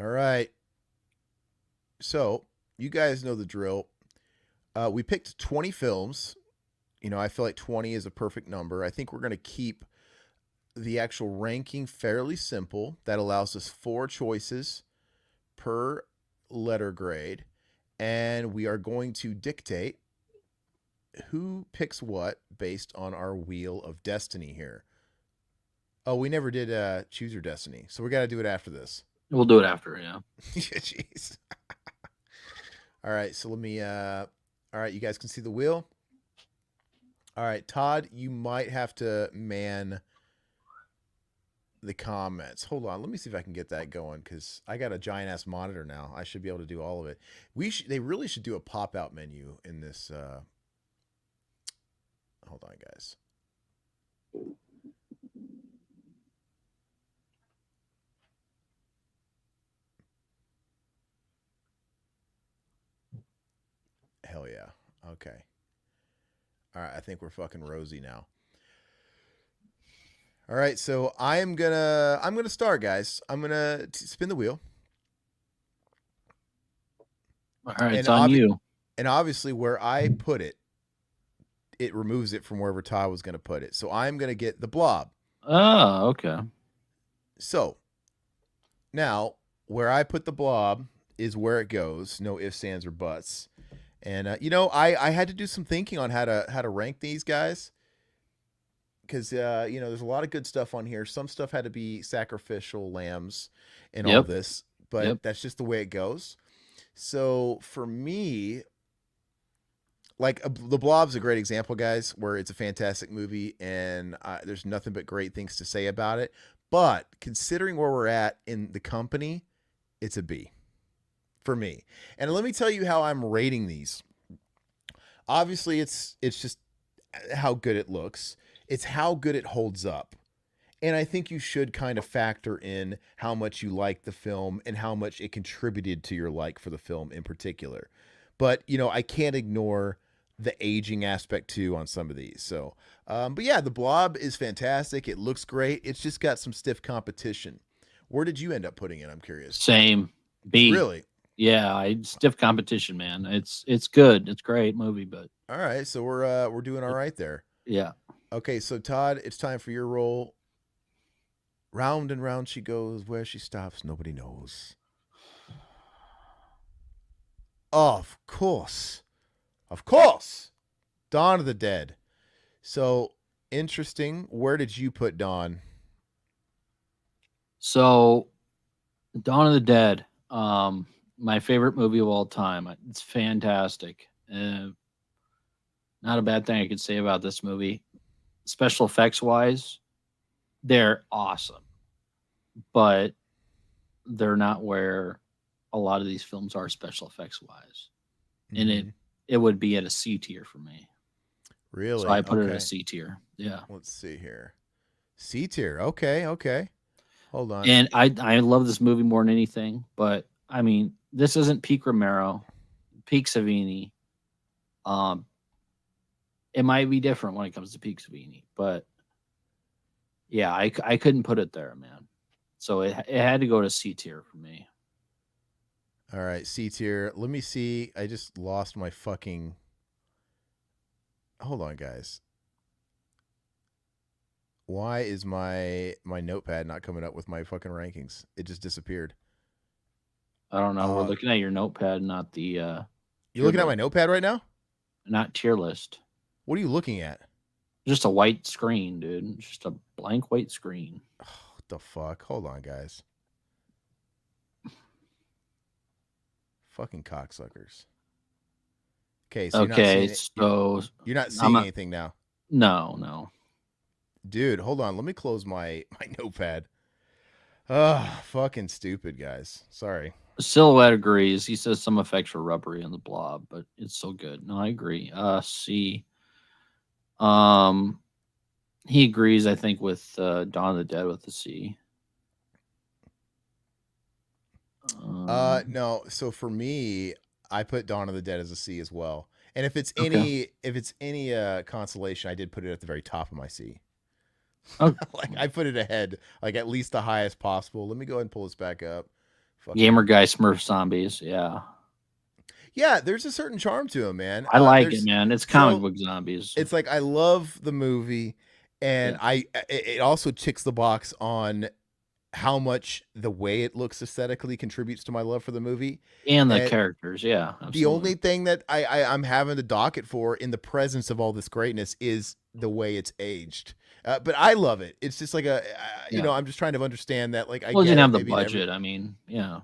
All right. So you guys know the drill. We picked 20 films. I feel like 20 is a perfect number. I think we're going to keep the actual ranking fairly simple. That allows us four choices per letter grade. And we are going to dictate who picks what based on our wheel of destiny here. Oh, we never did choose your destiny. So we got to do it after this. We'll do it after. Yeah. Jeez. All right. So let me. All right. You guys can see the wheel. All right. Todd, you might have to man the comments. Hold on. Let me see if I can get that going because I got a giant ass monitor now. I should be able to do all of it. They really should do a pop out menu in this. Hold on, guys. Hell yeah. Okay. All right. I think we're fucking rosy now. All right. So I'm gonna start, guys. I'm gonna spin the wheel. All right, And it's on you. obviously where I put it, it removes it from wherever Todd was going to put it. So I'm going to get the blob. Oh, okay. So now where I put the blob is where it goes. No ifs, ands, or buts. And I had to do some thinking on how to rank these guys because there's a lot of good stuff on here. Some stuff had to be sacrificial lambs and all Yep. this, but Yep. that's just the way it goes. So for me, like the Blob's a great example, guys, where it's a fantastic movie and there's nothing but great things to say about it. But considering where we're at in the company, it's a B for me. And let me tell you how I'm rating these. Obviously, it's just how good it looks. It's how good it holds up. And I think you should kind of factor in how much you like the film and how much it contributed to your like for the film in particular. But, I can't ignore the aging aspect too on some of these. So, but yeah, the Blob is fantastic. It looks great. It's just got some stiff competition. Where did you end up putting it? I'm curious. Same. B. Really? Yeah, stiff competition, man. It's good. It's a great movie, but All right. So we're doing all it, right there. yeah. Okay. So Todd, it's time for your role. Round and round she goes. Where she stops, nobody knows. Of course. Of course. Dawn of the Dead. So interesting. Where did you put Dawn? So, Dawn of the Dead, my favorite movie of all time. It's fantastic. Not a bad thing I could say about this movie. Special effects wise, they're awesome, but they're not where a lot of these films are special effects wise, and Mm-hmm. it would be at a C tier for me. So I Really? put it at a Okay. C tier. Yeah, Let's see here. C tier. Okay. Okay. Hold on. and I love this movie more than anything. But I mean, this isn't peak Romero, peak Savini. Um, it might be different when it comes to peak Savini, but yeah, I couldn't put it there, man. So it had to go to C tier for me. All right. C tier. Let me see. I just lost my fucking. Hold on, guys. Why is my notepad not coming up with my fucking rankings? It just disappeared. I don't know. We're Uh, looking at your notepad, not the you tier looking at my list. notepad right now? Not tier list. What are you looking at? Just a white screen, dude. Just a blank white screen. What the fuck? Hold on, guys. Fucking cocksuckers. Okay, so you're not Okay, seeing it. so You're not I'm seeing a anything now, no. dude. Hold on. Let me close my notepad. Ah, fucking stupid guys. Sorry. Silhouette agrees. He says some effects were rubbery in the blob, but it's so good. No, I agree. C. Um, he agrees. I think with Dawn of the Dead with the C. Um, No. So for me, I put Dawn of the Dead as a C as well. And okay. if it's any consolation, I did put it at the very top of my C. Oh, Like I put it ahead, like at least the highest possible. Let me go ahead and pull this back up. Fucking Gamer guy Smurf zombies. Yeah, yeah. There's a certain charm to him, man. I like it, There's man. It's comic so book zombies. it's like I love the movie, and Yeah, it also ticks the box on how much the way it looks aesthetically contributes to my love for the movie. and the And characters. Yeah, the only absolutely. thing that I'm having to dock it for in the presence of all this greatness is the way it's aged. But I love it. It's just like Yeah. I'm just trying to understand that. Like, I Well, it get didn't it, have the maybe in every, budget. I mean, yeah.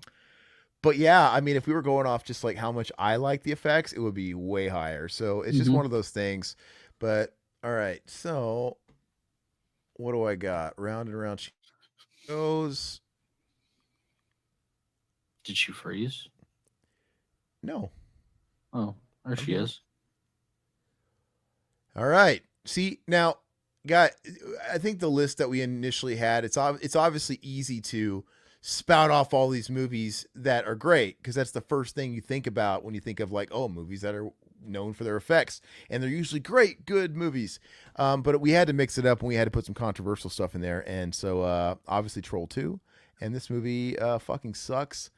but yeah, I mean, if we were going off just like how much I like the effects, it would be way higher. So it's just Hmm. one of those things. But all right, so what do I got? Round and round she goes. Did she freeze? No, Oh, there I'm she here. is. All right. See now, guy, I think the list that we initially had, it's obviously easy to spout off all these movies that are great because that's the first thing you think about when you think of like, oh, movies that are known for their effects, and they're usually great, good movies. But we had to mix it up and we had to put some controversial stuff in there, and so obviously Troll 2, and this movie fucking sucks.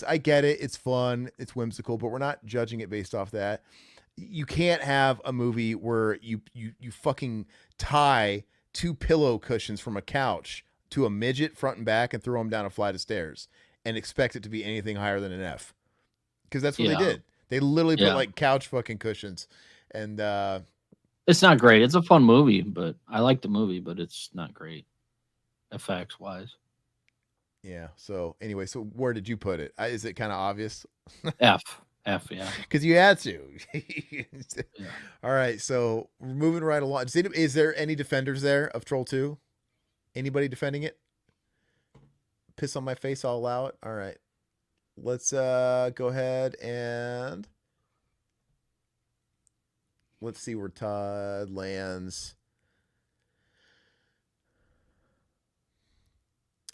I get it, it's fun, it's whimsical, but we're not judging it based off that. You can't have a movie where you fucking tie two pillow cushions from a couch to a midget front and back and throw him down a flight of stairs and expect it to be anything higher than an F, because that's what they Yeah, did. They literally put yeah. like couch fucking cushions, and It's not great. It's a fun movie, but I like the movie, but it's not great effects wise. yeah. So anyway, so where did you put it? Is it kind of obvious? F, F. Yeah, Because you had to. yeah. All right, so we're moving right along. Is there any defenders there of Troll 2? Anybody defending it? Piss on my face, I'll allow it. All right. Let's go ahead and let's see where Todd lands.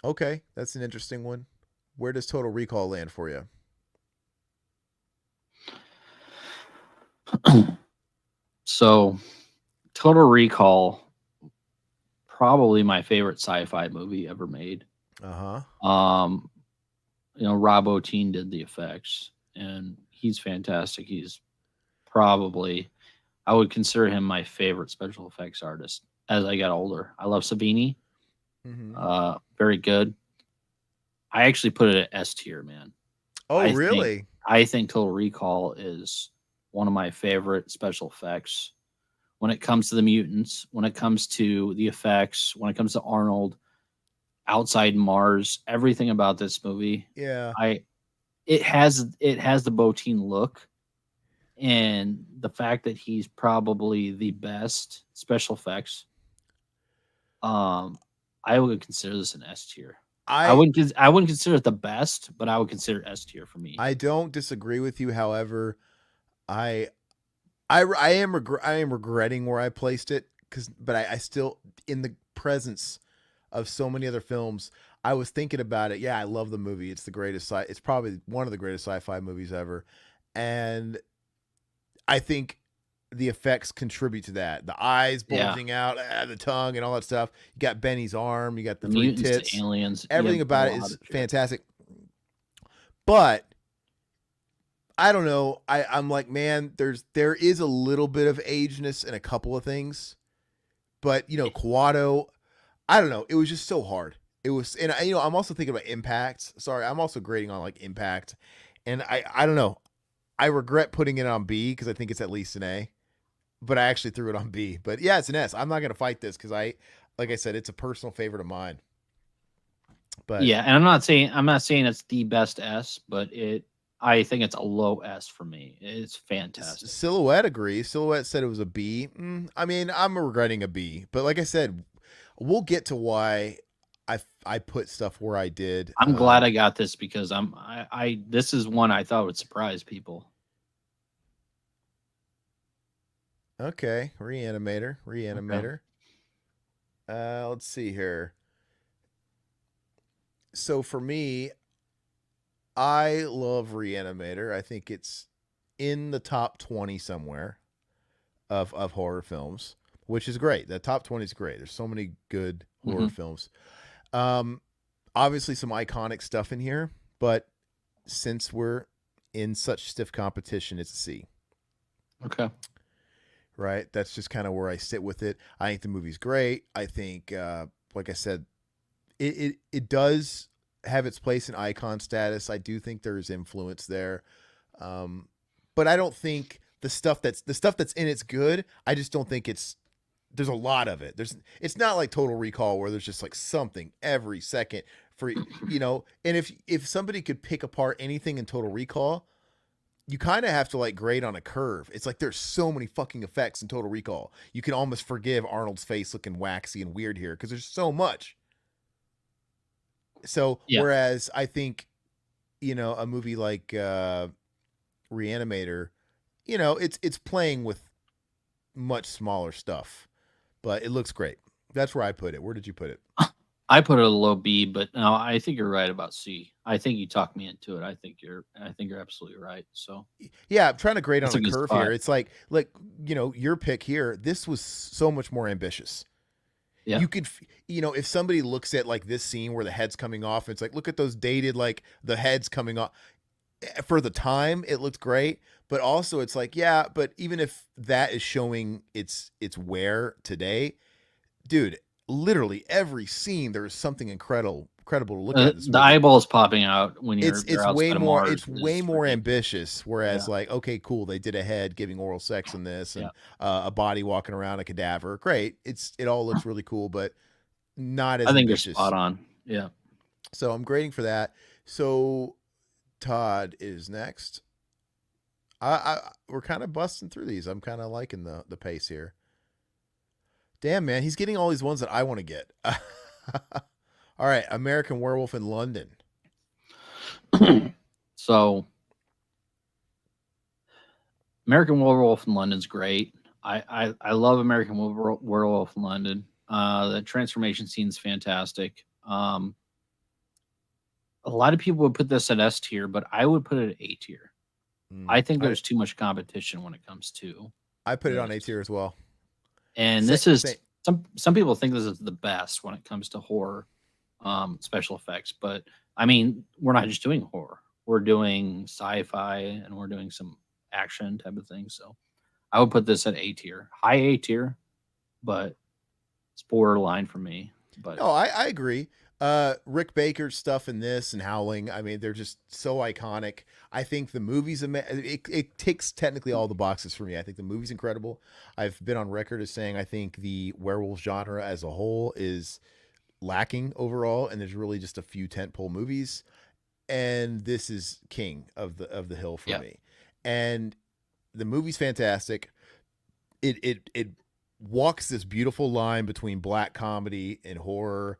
Okay, that's an interesting one. Where does Total Recall land for you? So, Total Recall, probably my favorite sci-fi movie ever made. Uh-huh. Um, Rob Bottin did the effects, and he's fantastic. He's probably, I would consider him my favorite special effects artist as I got older. I love Savini. Mm-hmm. Very good. I actually put it at S tier, man. Oh, I think really? I think Total Recall is one of my favorite special effects when it comes to the mutants, when it comes to the effects, when it comes to Arnold, outside Mars, everything about this movie. Yeah. I it has the Bottin look, and the fact that he's probably the best special effects. Um, I would consider this an S tier. I I wouldn't consider it the best, but I would consider it S tier for me. I don't disagree with you. However, I I am regretting where I placed it because, but I still, in the presence of so many other films, I was thinking about it. Yeah, I love the movie. It's the greatest. It's probably one of the greatest sci-fi movies ever, and I think the effects contribute to that. The eyes Yeah, bulging out, the tongue, and all that stuff. You got Benny's arm. You got the the three mutants, the tits. aliens, you Everything have a about it lot is of shit. fantastic. But I don't know. I'm like, man, there is a little bit of ageness in a couple of things, but Quado, I don't know. It was just so hard. It was, and I'm also thinking about impact. Sorry, I'm also grading on like impact, and I don't know. I regret putting it on B because I think it's at least an A, but I actually threw it on B. But yeah, it's an S. I'm not gonna fight this because like I said, it's a personal favorite of mine. But Yeah, and I'm not saying it's the best S, but I think it's a low S for me. It's fantastic. Silhouette agrees. Silhouette said it was a B. I mean, I'm regretting a B, but like I said, we'll get to why I put stuff where I did. I'm glad I got this because I this is one I thought would surprise people. Okay, Reanimator, Okay. Reanimator. Let's see here. So for me, I love Reanimator. I think it's in the top 20 somewhere of horror films, which is great. The top 20 is great. There's so many good horror Hmm. films. Um, Obviously some iconic stuff in here, But since we're in such stiff competition, it's a C. Okay. Right? That's just kind of where I sit with it. I think the movie's great. I think, like I said, it does have its place in icon status. I do think there's influence there, um, but I don't think the stuff that's in it's good. I just don't think it's there's a lot of it. It's not like Total Recall where there's just like something every second for And if somebody could pick apart anything in Total Recall, you kind of have to like grade on a curve. It's like there's so many fucking effects in Total Recall. You can almost forgive Arnold's face looking waxy and weird here because there's so much. So Yeah. whereas I think a movie like Reanimator, it's playing with much smaller stuff, but it looks great. That's where I put it. Where did you put it? I put it a low B, but no, I think you're right about C. I think you talked me into it. I think you're absolutely right. So Yeah, I'm trying to grade on that's a a good curve here. spot. It's like your pick here. This was so much more ambitious. Yeah. You could, if somebody looks at like this scene where the head's coming off, it's like look at those dated like the heads coming off. For the time, it looked great, but also it's like yeah, but even if that is showing its wear today, dude, literally every scene there is something incredible to look at in this The movie. eyeballs popping out when it's you're it's way outside of more Mars it's way is more ridiculous. ambitious. Whereas Yeah. like, okay, cool, they did a head giving oral sex in this, Yeah. and a body walking around a cadaver. Great, it all looks really cool, but not I as think you're spot ambitious. on. Yeah. So I'm grading for that. So Todd is next. We're kind of busting through these. I'm kind of liking the pace here. Damn, man, he's getting all these ones that I want to get. All right, American Werewolf in London. So American Werewolf in London's great. I love American Werewolf in London. The transformation scene's fantastic. A lot of people would put this at S tier, but I would put it at A tier. Mm, I think I there's too much competition when it comes to I put it on A this. tier as well. And Say, this say, is some people think this is the best when it comes to horror special effects, but I mean, we're not just doing horror. We're doing sci-fi and we're doing some action type of thing. So I would put this at A tier, high A tier, but it's borderline for me. But no, I agree. Rick Baker's stuff in this and Howling, I mean, they're just so iconic. I think the movie's it ticks technically all the boxes for me. I think the movie's incredible. I've been on record as saying I think the werewolf genre as a whole is lacking overall, and there's really just a few tentpole movies. And this is king of the hill for yeah, me. And the movie's fantastic. It walks this beautiful line between black comedy and horror.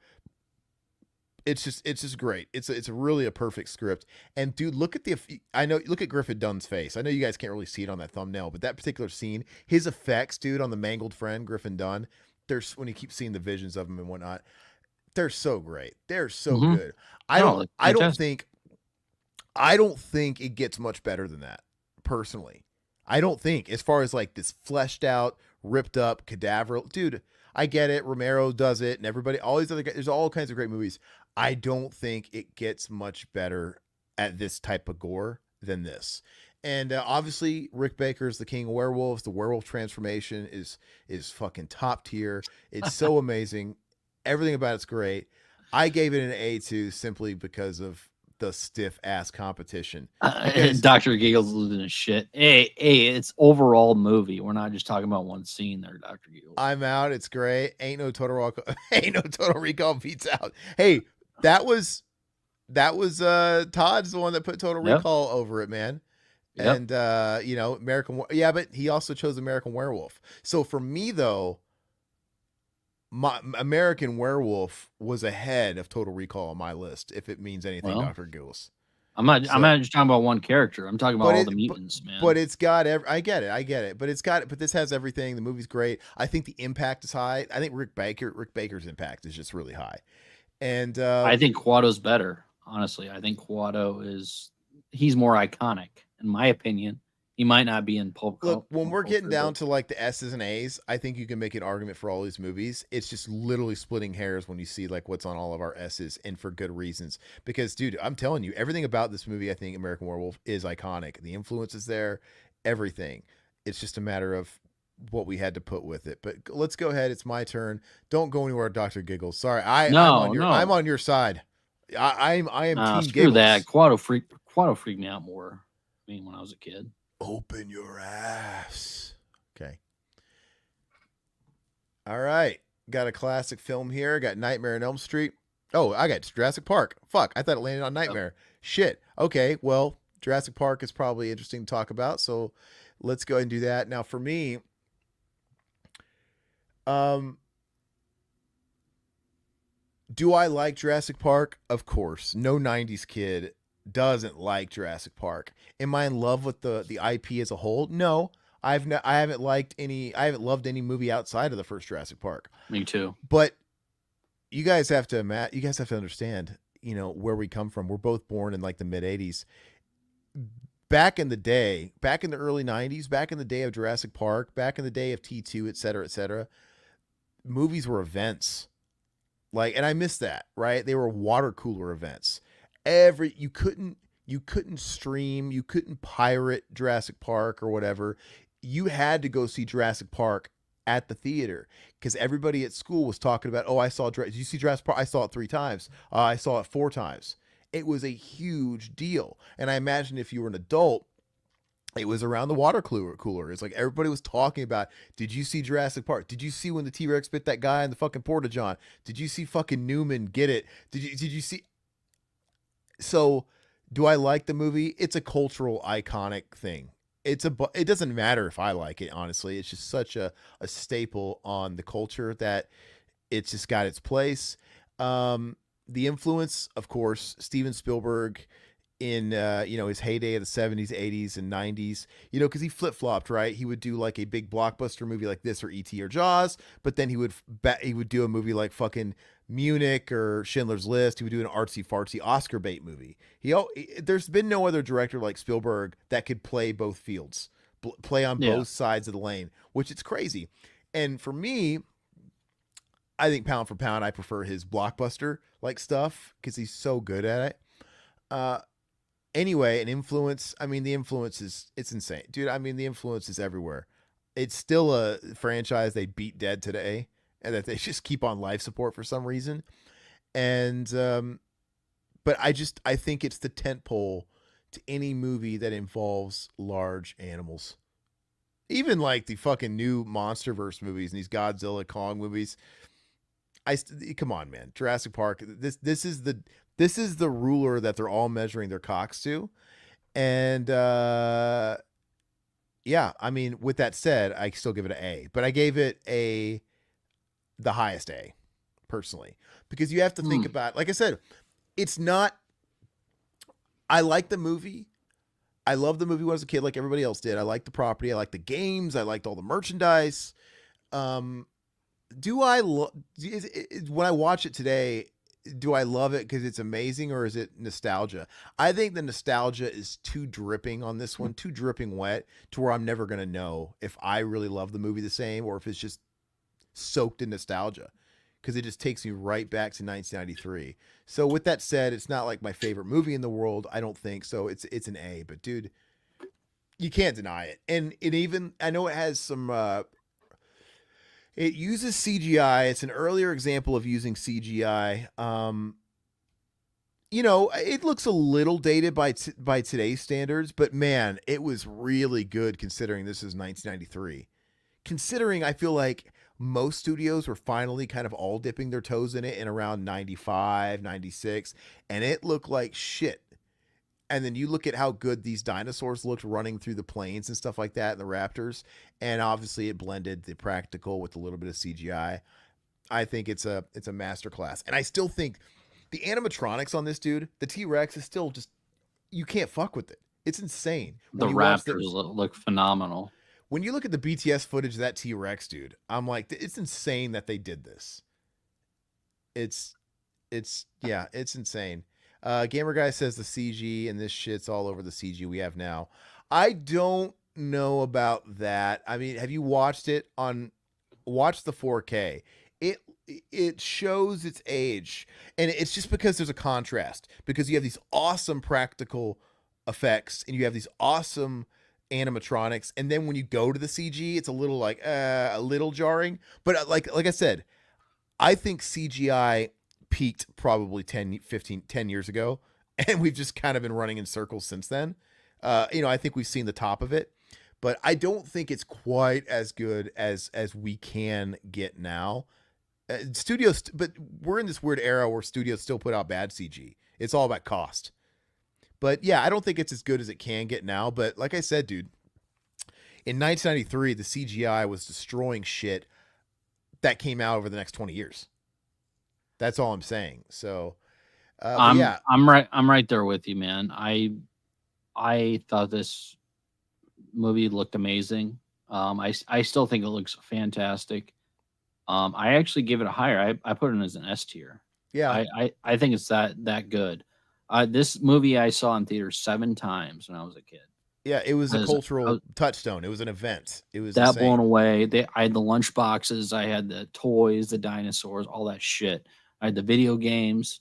It's just great. It's really a perfect script. And dude, look at Griffin Dunn's face. I know you guys can't really see it on that thumbnail, but that particular scene, his effects, dude, on the mangled friend Griffin Dunn, there's when you keep seeing the visions of him and whatnot, they're so great. They're so hmm good. I no, don't it's I don't fantastic. think I don't think it gets much better than that, personally. I don't think, as far as like this fleshed out, ripped up cadaver, dude. I get it. Romero does it, and everybody, all these other guys. There's all kinds of great movies. I don't think it gets much better at this type of gore than this. And obviously, Rick Baker's the king of werewolves. The werewolf transformation is fucking top tier. It's so amazing. Everything about it's great. I gave it an A2 simply because of the stiff ass competition. Because Dr. Giggles losing his shit. Hey, it's overall movie. We're not just talking about one scene there, Dr. Giggles. I'm out, it's great. Ain't no total recall. Ain't no total recall beats out. Hey, that was Todd's the one that put Total Yep. Recall over it, man. Yep. And yeah, but he also chose American Werewolf. So for me though, my American Werewolf was ahead of Total Recall on my list, if it means anything, Well, Dr. Goose. I'm So not just talking about one character. I'm talking about but all the it mutants, but man. it's got I get it, but but this has everything. The movie's great. I think the impact is high. I think Rick Baker's impact is just really high. And I think Quado's better. Honestly, I think Quado is he's more iconic, in my opinion. He might not be in Look, when pop we're getting culture, down but to like the S's and A's, I think you can make an argument for all these movies. It's just literally splitting hairs when you see like what's on all of our S's, and for good reasons. Because, dude, I'm telling you, everything about this movie, I think American Werewolf is iconic. The influence is there, everything. It's just a matter of what we had to put with it. But let's go ahead. It's my turn. Don't go anywhere, Doctor Giggles. Sorry, no, I'm no, on your side. I am nah, Team screw that. Giggles. Quado freaked me out more. I mean, when I was a kid. Open your ass. Okay. All right. Got a classic film here. Got Nightmare on Elm Street. Oh, I got Jurassic Park. Fuck. I thought it landed on Yep. Nightmare. Shit. Okay. Well, Jurassic Park is probably interesting to talk about. So let's go ahead and do that. Now, for me, um, do I like Jurassic Park? Of course. No 90s kid doesn't like Jurassic Park. Am I in love with the IP as a whole? No. I haven't loved any movie outside of the first Jurassic Park. Me too. But you guys have to understand, you know, where we come from. We're both born in like the mid 80s. Back in the day, back in the early 90s, back in the day of Jurassic Park, back in the day of T2, et cetera, et cetera, movies were events. Like, and I miss that, right? They were water cooler events. You couldn't stream, you couldn't pirate Jurassic Park or whatever. You had to go see Jurassic Park at the theater because everybody at school was talking about, oh, did you see Jurassic Park? I saw it 3 times. I saw it 4 times. It was a huge deal. And I imagine if you were an adult, it was around the water cooler. It's like everybody was talking about, did you see Jurassic Park? Did you see when the T-Rex bit that guy in the fucking porta john? Did you see fucking Newman get it? Did you see? So, do I like the movie? It's a cultural iconic thing. It doesn't matter if I like it, honestly. It's just such a staple on the culture that it's just got its place. Um, the influence, of course, Steven Spielberg in his heyday of the 70s, 80s, and 90s. You know, because he flip flopped, right? He would do like a big blockbuster movie like this or E.T. or Jaws, but then he would do a movie like fucking Munich or Schindler's List. He would do an artsy fartsy Oscar bait movie. There's been no other director like Spielberg that could play both fields, play on Yeah. both sides of the lane, which it's crazy. And for me, I think pound for pound, I prefer his blockbuster like stuff because he's so good at it. Uh, anyway, an influence. I mean, the influence is it's insane, dude. I mean, the influence is everywhere. It's still a franchise they beat dead today, and that they just keep on life support for some reason. And but I think it's the tent pole to any movie that involves large animals. Even like the fucking new MonsterVerse movies and these Godzilla Kong movies. Come on, man. Jurassic Park. This is the ruler that they're all measuring their cocks to. And yeah, I mean, with that said, I still give it an A, but I gave it the highest A personally because you have to think Hmm. about, like I said, it's not. I like the movie. I love the movie when I was a kid, like everybody else did. I liked the property. I liked the games. I liked all the merchandise. Um, do I love when I watch it today? Do I love it because it's amazing, or is it nostalgia? I think the nostalgia is too dripping on this one, too dripping wet, to where I'm never gonna know if I really love the movie the same or if it's just soaked in nostalgia because it just takes me right back to 1993. So with that said, it's not like my favorite movie in the world. I don't think so. It's an A, but dude, you can't deny it. And it even I know it has some it uses CGI. It's an earlier example of using CGI. You know, it looks a little dated by today's standards, but man, it was really good considering this is 1993. Considering I feel like most studios were finally kind of all dipping their toes in it in around 95, 96, and it looked like shit. And then you look at how good these dinosaurs looked running through the plains and stuff like that, and the raptors, and obviously it blended the practical with a little bit of CGI. I think it's a masterclass, and I still think the animatronics on this dude, the T Rex, is still just you can't fuck with it. It's insane The Raptors look phenomenal. when you look at the BTS footage of that T Rex dude. I'm like, it's insane that they did this. It's yeah, it's insane. Gamer guy says the CG and this shit's all over the CG we have now. I don't know about that. I mean, have you watched it on watch the 4K? It it shows its age, and it's just because there's a contrast because you have these awesome practical effects and you have these awesome animatronics, and then when you go to the CG, it's a little like a little jarring. But like I said, I think CGI peaked probably 10, 15, 10 years ago, and we've just kind of been running in circles since then. I think we've seen the top of it, but I don't think it's quite as good as we can get now. Studios, but we're in this weird era where studios still put out bad CG. It's all about cost. But yeah, I don't think it's as good as it can get now. But like I said, dude, in 1993, the CGI was destroying shit that came out over the next 20 years. That's all I'm saying. So, but yeah, I'm right there with you, man. I thought this movie looked amazing. I still think it looks fantastic. I actually give it a higher. I put it as an S tier. yeah, I think it's that good. This movie I saw in theaters 7 times when I was a kid. yeah. It was a I cultural was touchstone. It was an event. It was that blown insane. away. I had the lunch boxes, I had the toys, the dinosaurs, all that shit. I had the video games,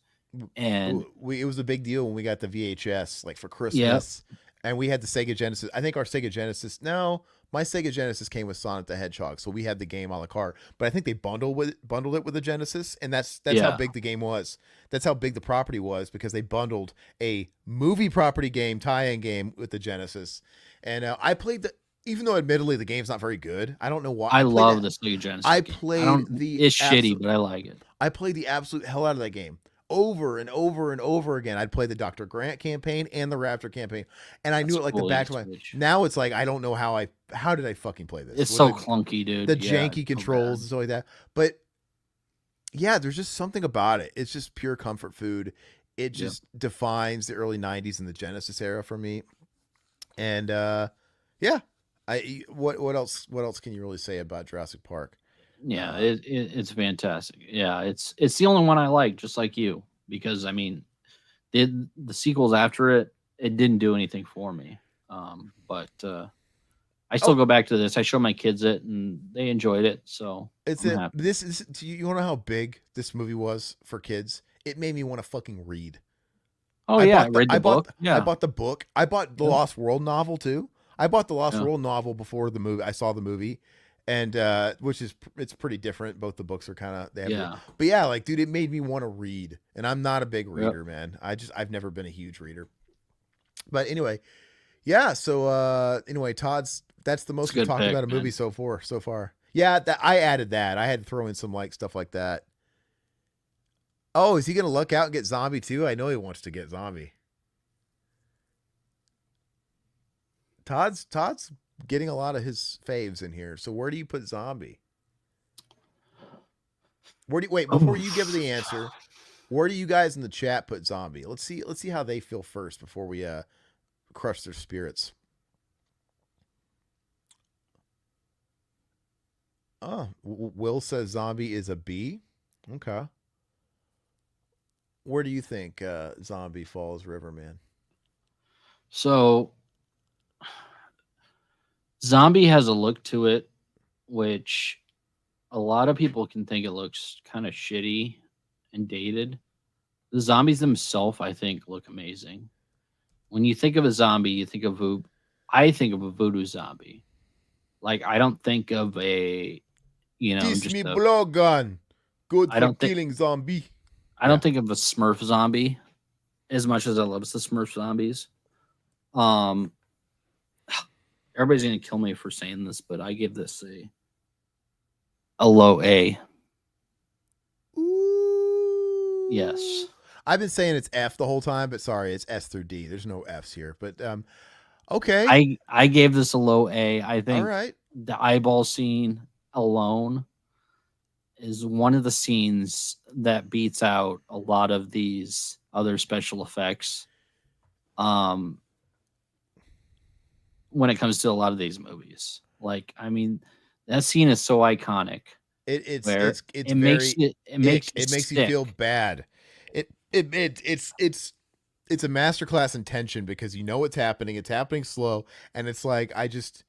and It was a big deal when we got the VHS like for yep, Christmas, and we had the Sega Genesis. I think our Sega Genesis. No, my Sega Genesis came with Sonic the Hedgehog, so we had the game a la carte. But I think they bundled it with the Genesis, and that's how yeah, big the game was. That's how big the property was because they bundled a movie property game tie-in game with the Genesis. And I played the. Even though admittedly the game's not very good, I don't know why I I played love that. the Sega Genesis I game. I played don't. the It's shitty, absolute but I like it. I played the absolute hell out of that game over and over and over again. I'd play the Dr. Grant campaign and the Raptor campaign, and I knew That's it a like the cool back age of my. switch. Now it's like I don't know how did I fucking play this It's with so clunky, the dude. Yeah, it's janky so controls bad. and stuff like that. But yeah, there's just something about it. It's just pure comfort food. It Yep. just defines the early '90s and the Genesis era for me. And yeah, I what else can you really say about Jurassic Park? Yeah, Uh, it's fantastic. Yeah, it's the only one I like, just like you, because I mean, the sequels after it, it didn't do anything for me. But I still oh, go back to this. I show my kids it, and they enjoyed it, so it's I'm it. happy. This is. Do you want to know how big this movie was for kids? It made me want to fucking read. Oh I yeah, I bought the. read the book. I Yeah, bought the book. I bought the yeah, Lost World novel too. I bought the Lost yeah, World novel before the movie. I saw the movie, and which is it's pretty different. Both the books are kind of they have, yeah. but yeah, like dude, it made me want to read, and I'm not a big Yep. reader, man. I've never been a huge reader. But anyway, yeah. So anyway, Todd's that's the It's a most we've good talked pick, about a movie man. so far. Yeah, that I added that. I had to throw in some like stuff like that. Oh, is he gonna luck out and get zombie too? I know he wants to get zombie. Todd's getting a lot of his faves in here. So where do you put zombie? Where do you, wait before you give the Oof. answer? Where do you guys in the chat put zombie? Let's see how they feel first before we crush their spirits. Oh, Will says zombie is a B. Okay. Where do you think zombie falls, Riverman? So zombie has a look to it, which a lot of people can think it looks kind of shitty and dated. The zombies themselves, I think, look amazing. When you think of a zombie, you think of I think of a voodoo zombie. Like I don't think of a, Kiss just me a. blowgun. Good I for don't think killing zombie. I Yeah. don't think of a Smurf zombie as much as I love the Smurf zombies. Um, everybody's gonna kill me for saying this, but I give this a low A. Yes. Ooh. I've been saying it's F the whole time, but sorry, it's S through D. There's no F's here. But okay. I gave this a low A. I All think right. the eyeball scene alone is one of the scenes that beats out a lot of these other special effects. Um, when it comes to a lot of these movies, like I mean, that scene is so iconic where It's it makes very it makes ick. you It makes you feel sick. bad. It's a masterclass in tension because you know what's happening. It's happening slow, and it's like I just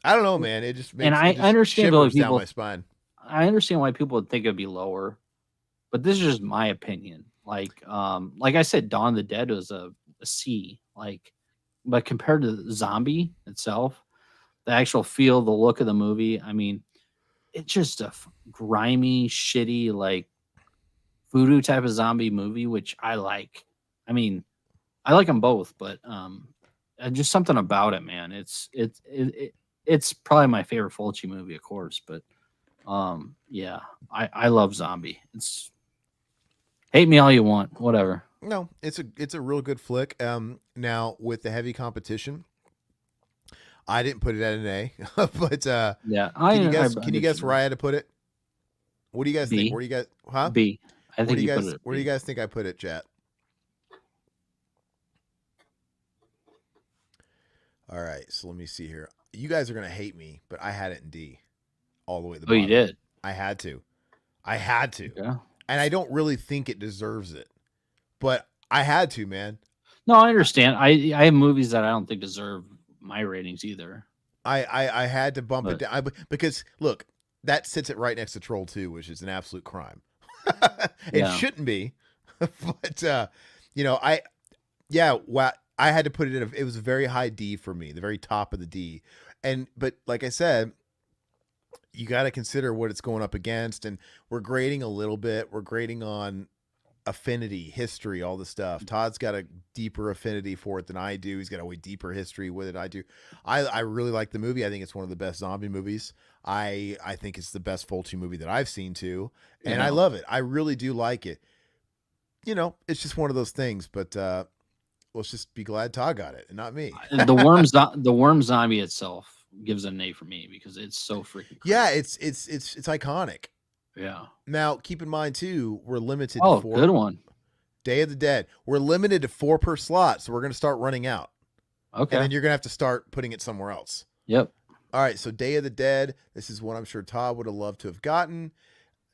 I don't know, man. It just And makes I it just understand why shivers down people my spine. I understand why people would think it'd be lower, but this is just my opinion. Like I said, Dawn of the Dead was a C. Like, but compared to Zombie itself, the actual feel, the look of the movie, I mean, it's just a grimy, shitty, like voodoo type of zombie movie, which I like. I mean, I like them both, but just something about it, man. It's probably my favorite Fulci movie, of course, but yeah, I love Zombie. It's hate me all you want, whatever. No, it's a real good flick. Now with the heavy competition, I didn't put it at an A, but Yeah, can you guess where understand. I had to put it? What do you guys think? B Where do you guys huh? B. I think you put it at Where do you B. guys think I put it, chat? All right, so let me see here. You guys are gonna hate me, but I had it in D, all the way at the Oh, you bottom. did. I had to. I had to. Yeah. And I don't really think it deserves it. But I had to, man. No, I understand. I have movies that I don't think deserve my ratings either. I had to bump it But down because look, that sits it right next to Troll 2, which is an absolute crime. It yeah, shouldn't be. But you know, I yeah, wow, I had to put it in it was a very high D for me, the very top of the D. And but like I said, you got to consider what it's going up against, and we're grading a little bit. We're grading on affinity, history, all the stuff. Todd's got a deeper affinity for it than I do. He's got a way deeper history with it. I do. I really like the movie. I think it's one of the best zombie movies. I think it's the best Fulci movie that I've seen too, and I yeah. love it. I really do like it. You know, it's just one of those things. But let's just be glad Todd got it and not me. The worm zombie itself gives an A for me because it's so freaking Yeah, crazy. it's iconic. Yeah. Now, keep in mind too, we're limited to Oh, four. good one. Day of the Dead. We're limited to 4 per slot, so we're going to start running out. And Okay. then you're going to have to start putting it somewhere else. Yep. All right, so Day of the Dead. This is one I'm sure Todd would have loved to have gotten.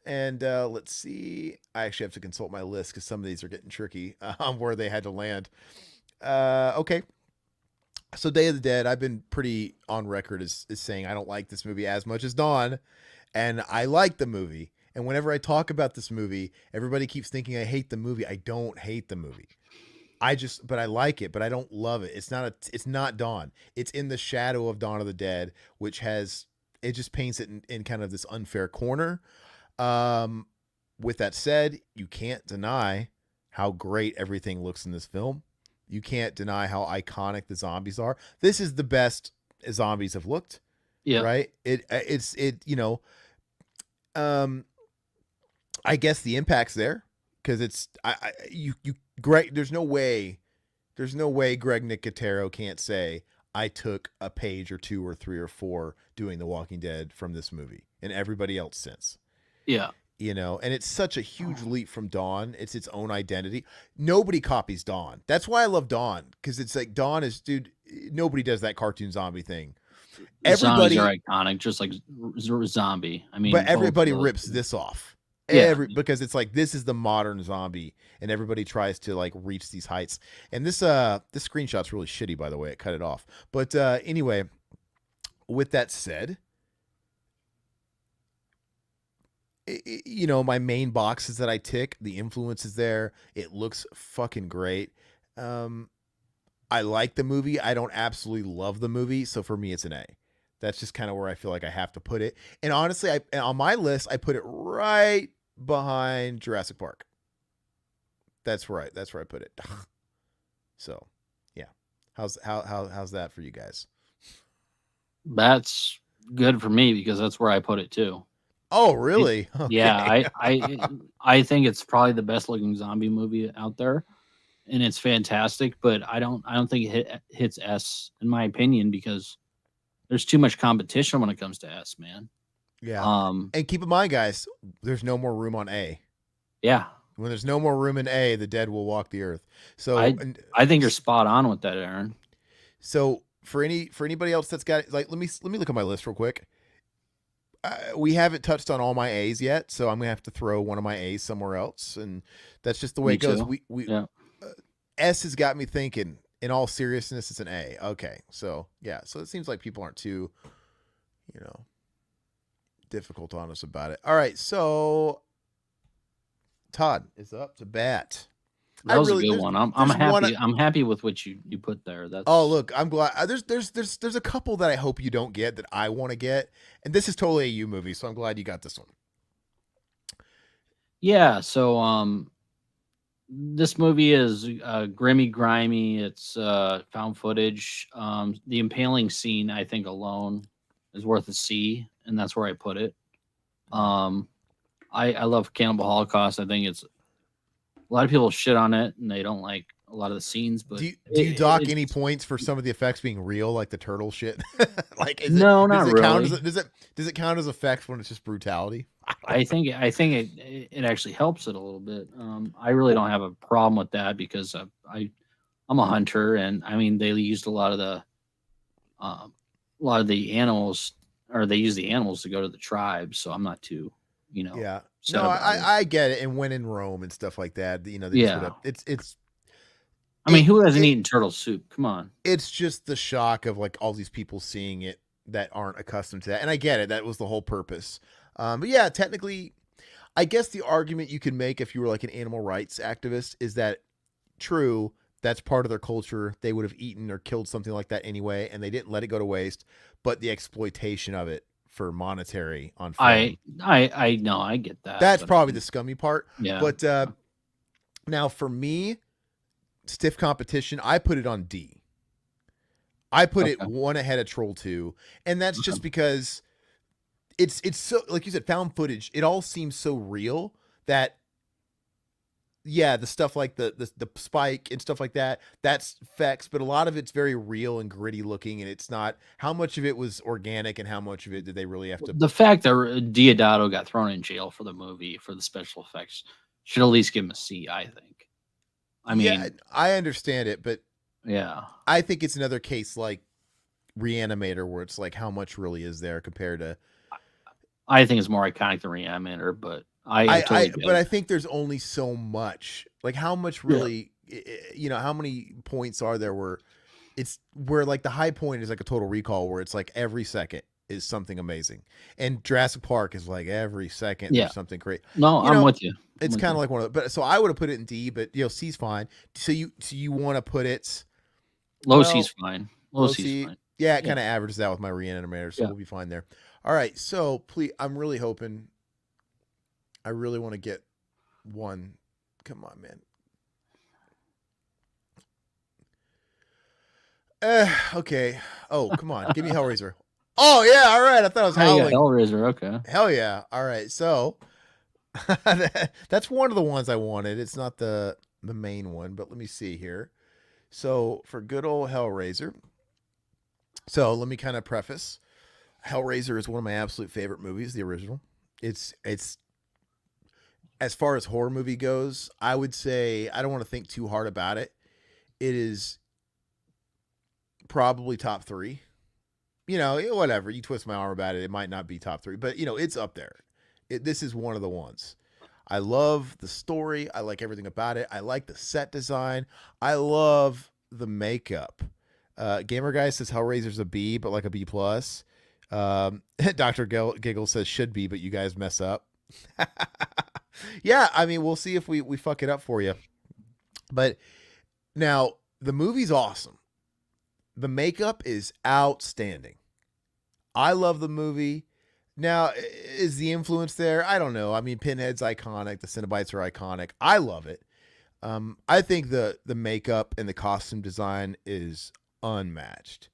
And let's see. I actually have to consult my list because some of these are getting tricky on where they had to land. Okay. So Day of the Dead, I've been pretty on record as saying I don't like this movie as much as Dawn. And I like the movie. And whenever I talk about this movie, everybody keeps thinking I hate the movie. I don't hate the movie. But I like it, but I don't love it. It's not Dawn. It's in the shadow of Dawn of the Dead, which has, it just paints it in kind of this unfair corner. Um, with that said, you can't deny how great everything looks in this film. You can't deny how iconic the zombies are. This is the best zombies have looked, Yep. right? You know, um, I guess the impact's there because it's you Greg. There's no way Greg Nicotero can't say I took a page or two or three or four doing The Walking Dead from this movie and everybody else since. Yeah. You know, and it's such a huge leap from Dawn. It's its own identity. Nobody copies Dawn. That's why I love Dawn because it's like Dawn is, dude. Nobody does that cartoon zombie thing. Zombies are Everybody, iconic, just like zombie. I but mean, both of everybody those. rips this off. Yeah. Because it's like this is the modern zombie, and everybody tries to like reach these heights. And this screenshot's really shitty, by the way. It cut it off. But anyway, with that said, you know, my main boxes that I tick, the influence is there. It looks fucking great. Um, I like the movie. I don't absolutely love the movie, so for me, it's an A. That's just kind of where I feel like I have to put it. And honestly, on my list, I put it right behind Jurassic Park. That's right. That's where I put it. So, yeah. How's that for you guys? That's good for me because that's where I put it too. Oh, It, really? yeah, Okay. I think it's probably the best looking zombie movie out there, and it's fantastic. But I don't think it hits S in my opinion because there's too much competition when it comes to S, man. Yeah. Um, And keep in mind, guys, there's no more room on A. yeah, When there's no more room in A, the dead will walk the earth. So, I I think you're spot on with that, Aaron. so for anybody else that's got like, let me look at my list real quick. We haven't touched on all my A's yet, so I'm gonna have to throw one of my A's somewhere else, and that's just the way Me it goes. too. We Yeah, uh, S has got me thinking. In all seriousness, it's an A. Okay, so yeah, so it seems like people aren't too you know, difficult on us about it. All right, so Todd is up to bat. I That was a really good one. I'm there's one. happy. I'm happy with what you put there. Oh, That's look, I'm glad. There's a couple that I hope you don't get that I want to get, and this is totally a you movie, so I'm glad you got this one. yeah. So this movie is grimy, grimy. It's found footage. The impaling scene, I think, alone is worth a see, and that's where I put it. Um, I love Cannibal Holocaust. I think it's a lot of people shit on it, and they don't like a lot of the scenes, but Do you dock any it's points for some of the effects being real, like the turtle shit? Like, is it no, does not it count really. as does it count as effects when it's just brutality? I don't I know. think it actually helps it a little bit. I really Well, don't have a problem with that because I'm a hunter, and I mean they used um, a lot of the animals, or they use the animals to go to the tribes. So I'm not too, yeah. upset No, about it. I get it. And when in Rome and stuff like that, they just would Yeah, have. I mean, who hasn't It eaten turtle soup? Come on. it's just the shock of like all these people seeing it that aren't accustomed to that. And I get it. That was the whole purpose. But yeah, technically, I guess the argument you could make if you were like an animal rights activist is that true, that's part of their culture. They would have eaten or killed something like that anyway, and they didn't let it go to waste. But the exploitation of it for monetary on film, I know I get that, that's but I probably mean, the scummy part. yeah, But now for me, stiff competition, I put it on D. I put it okay, one ahead of Troll 2, and that's just okay. because it's so, like you said, found footage. It all seems so real that yeah, the stuff like the spike and stuff like that, that's effects, but a lot of it's very real and gritty looking, and it's not how much of it was organic and how much of it did they really have to. The fact that Diodato got thrown in jail for the movie for the special effects should at least give him a C. I think. I Yeah, mean, I understand it, but yeah, I think it's another case like Reanimator where it's like how much really is there compared to I think it's more iconic than Reanimator, but I totally get but it. I think there's only so much. Like how much Yeah. really how many points are there where it's where like the high point is like a Total Recall where it's like every second is something amazing. And Jurassic Park is like every second Yeah. there's something great. No, You I'm know, with you. I'm it's with kind of you. like one of the, but so I would have put it in D, but C's fine. So you want to put it Low C's well, fine. Low low C's C. fine. Yeah, it Yeah. kind of averages out with my Reanimator, so Yeah. we'll be fine there. All right, so please, I'm really hoping. I really want to get one. Come on, man. Okay. Oh, come on. Give me Hellraiser. Oh yeah, all right. I thought I was Oh, you got howling. Hellraiser. Okay. Hell yeah. All right. So that's one of the ones I wanted. It's not the main one, but let me see here. So for good old Hellraiser. So let me kind of preface. Hellraiser is one of my absolute favorite movies, the original. It's as far as horror movie goes, I would say I don't want to think too hard about it. It is probably top 3. Whatever. You twist my arm about it, it might not be top 3, but it's up there. This is one of the ones. I love the story. I like everything about it. I like the set design. I love the makeup. Gamer Guy says Hellraiser's a B, but like a B plus. Doctor Giggle says should be, but you guys mess up. Yeah, I mean, we'll see if we fuck it up for you. But now the movie's awesome. The makeup is outstanding. I love the movie. Now, is the influence there? I don't know. I mean, Pinhead's iconic. The Cenobites are iconic. I love it. I think the makeup and the costume design is unmatched.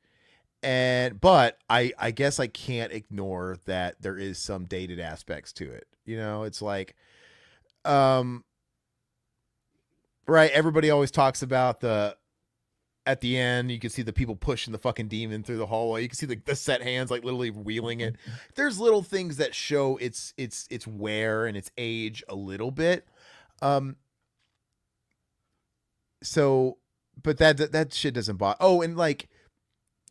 But I guess I can't ignore that there is some dated aspects to it. It's like um right, everybody always talks about the at the end you can see the people pushing the fucking demon through the hallway. You can see the set hands like literally wheeling it. There's little things that show its wear and its age a little bit. Um so but that shit doesn't bother. Oh, and like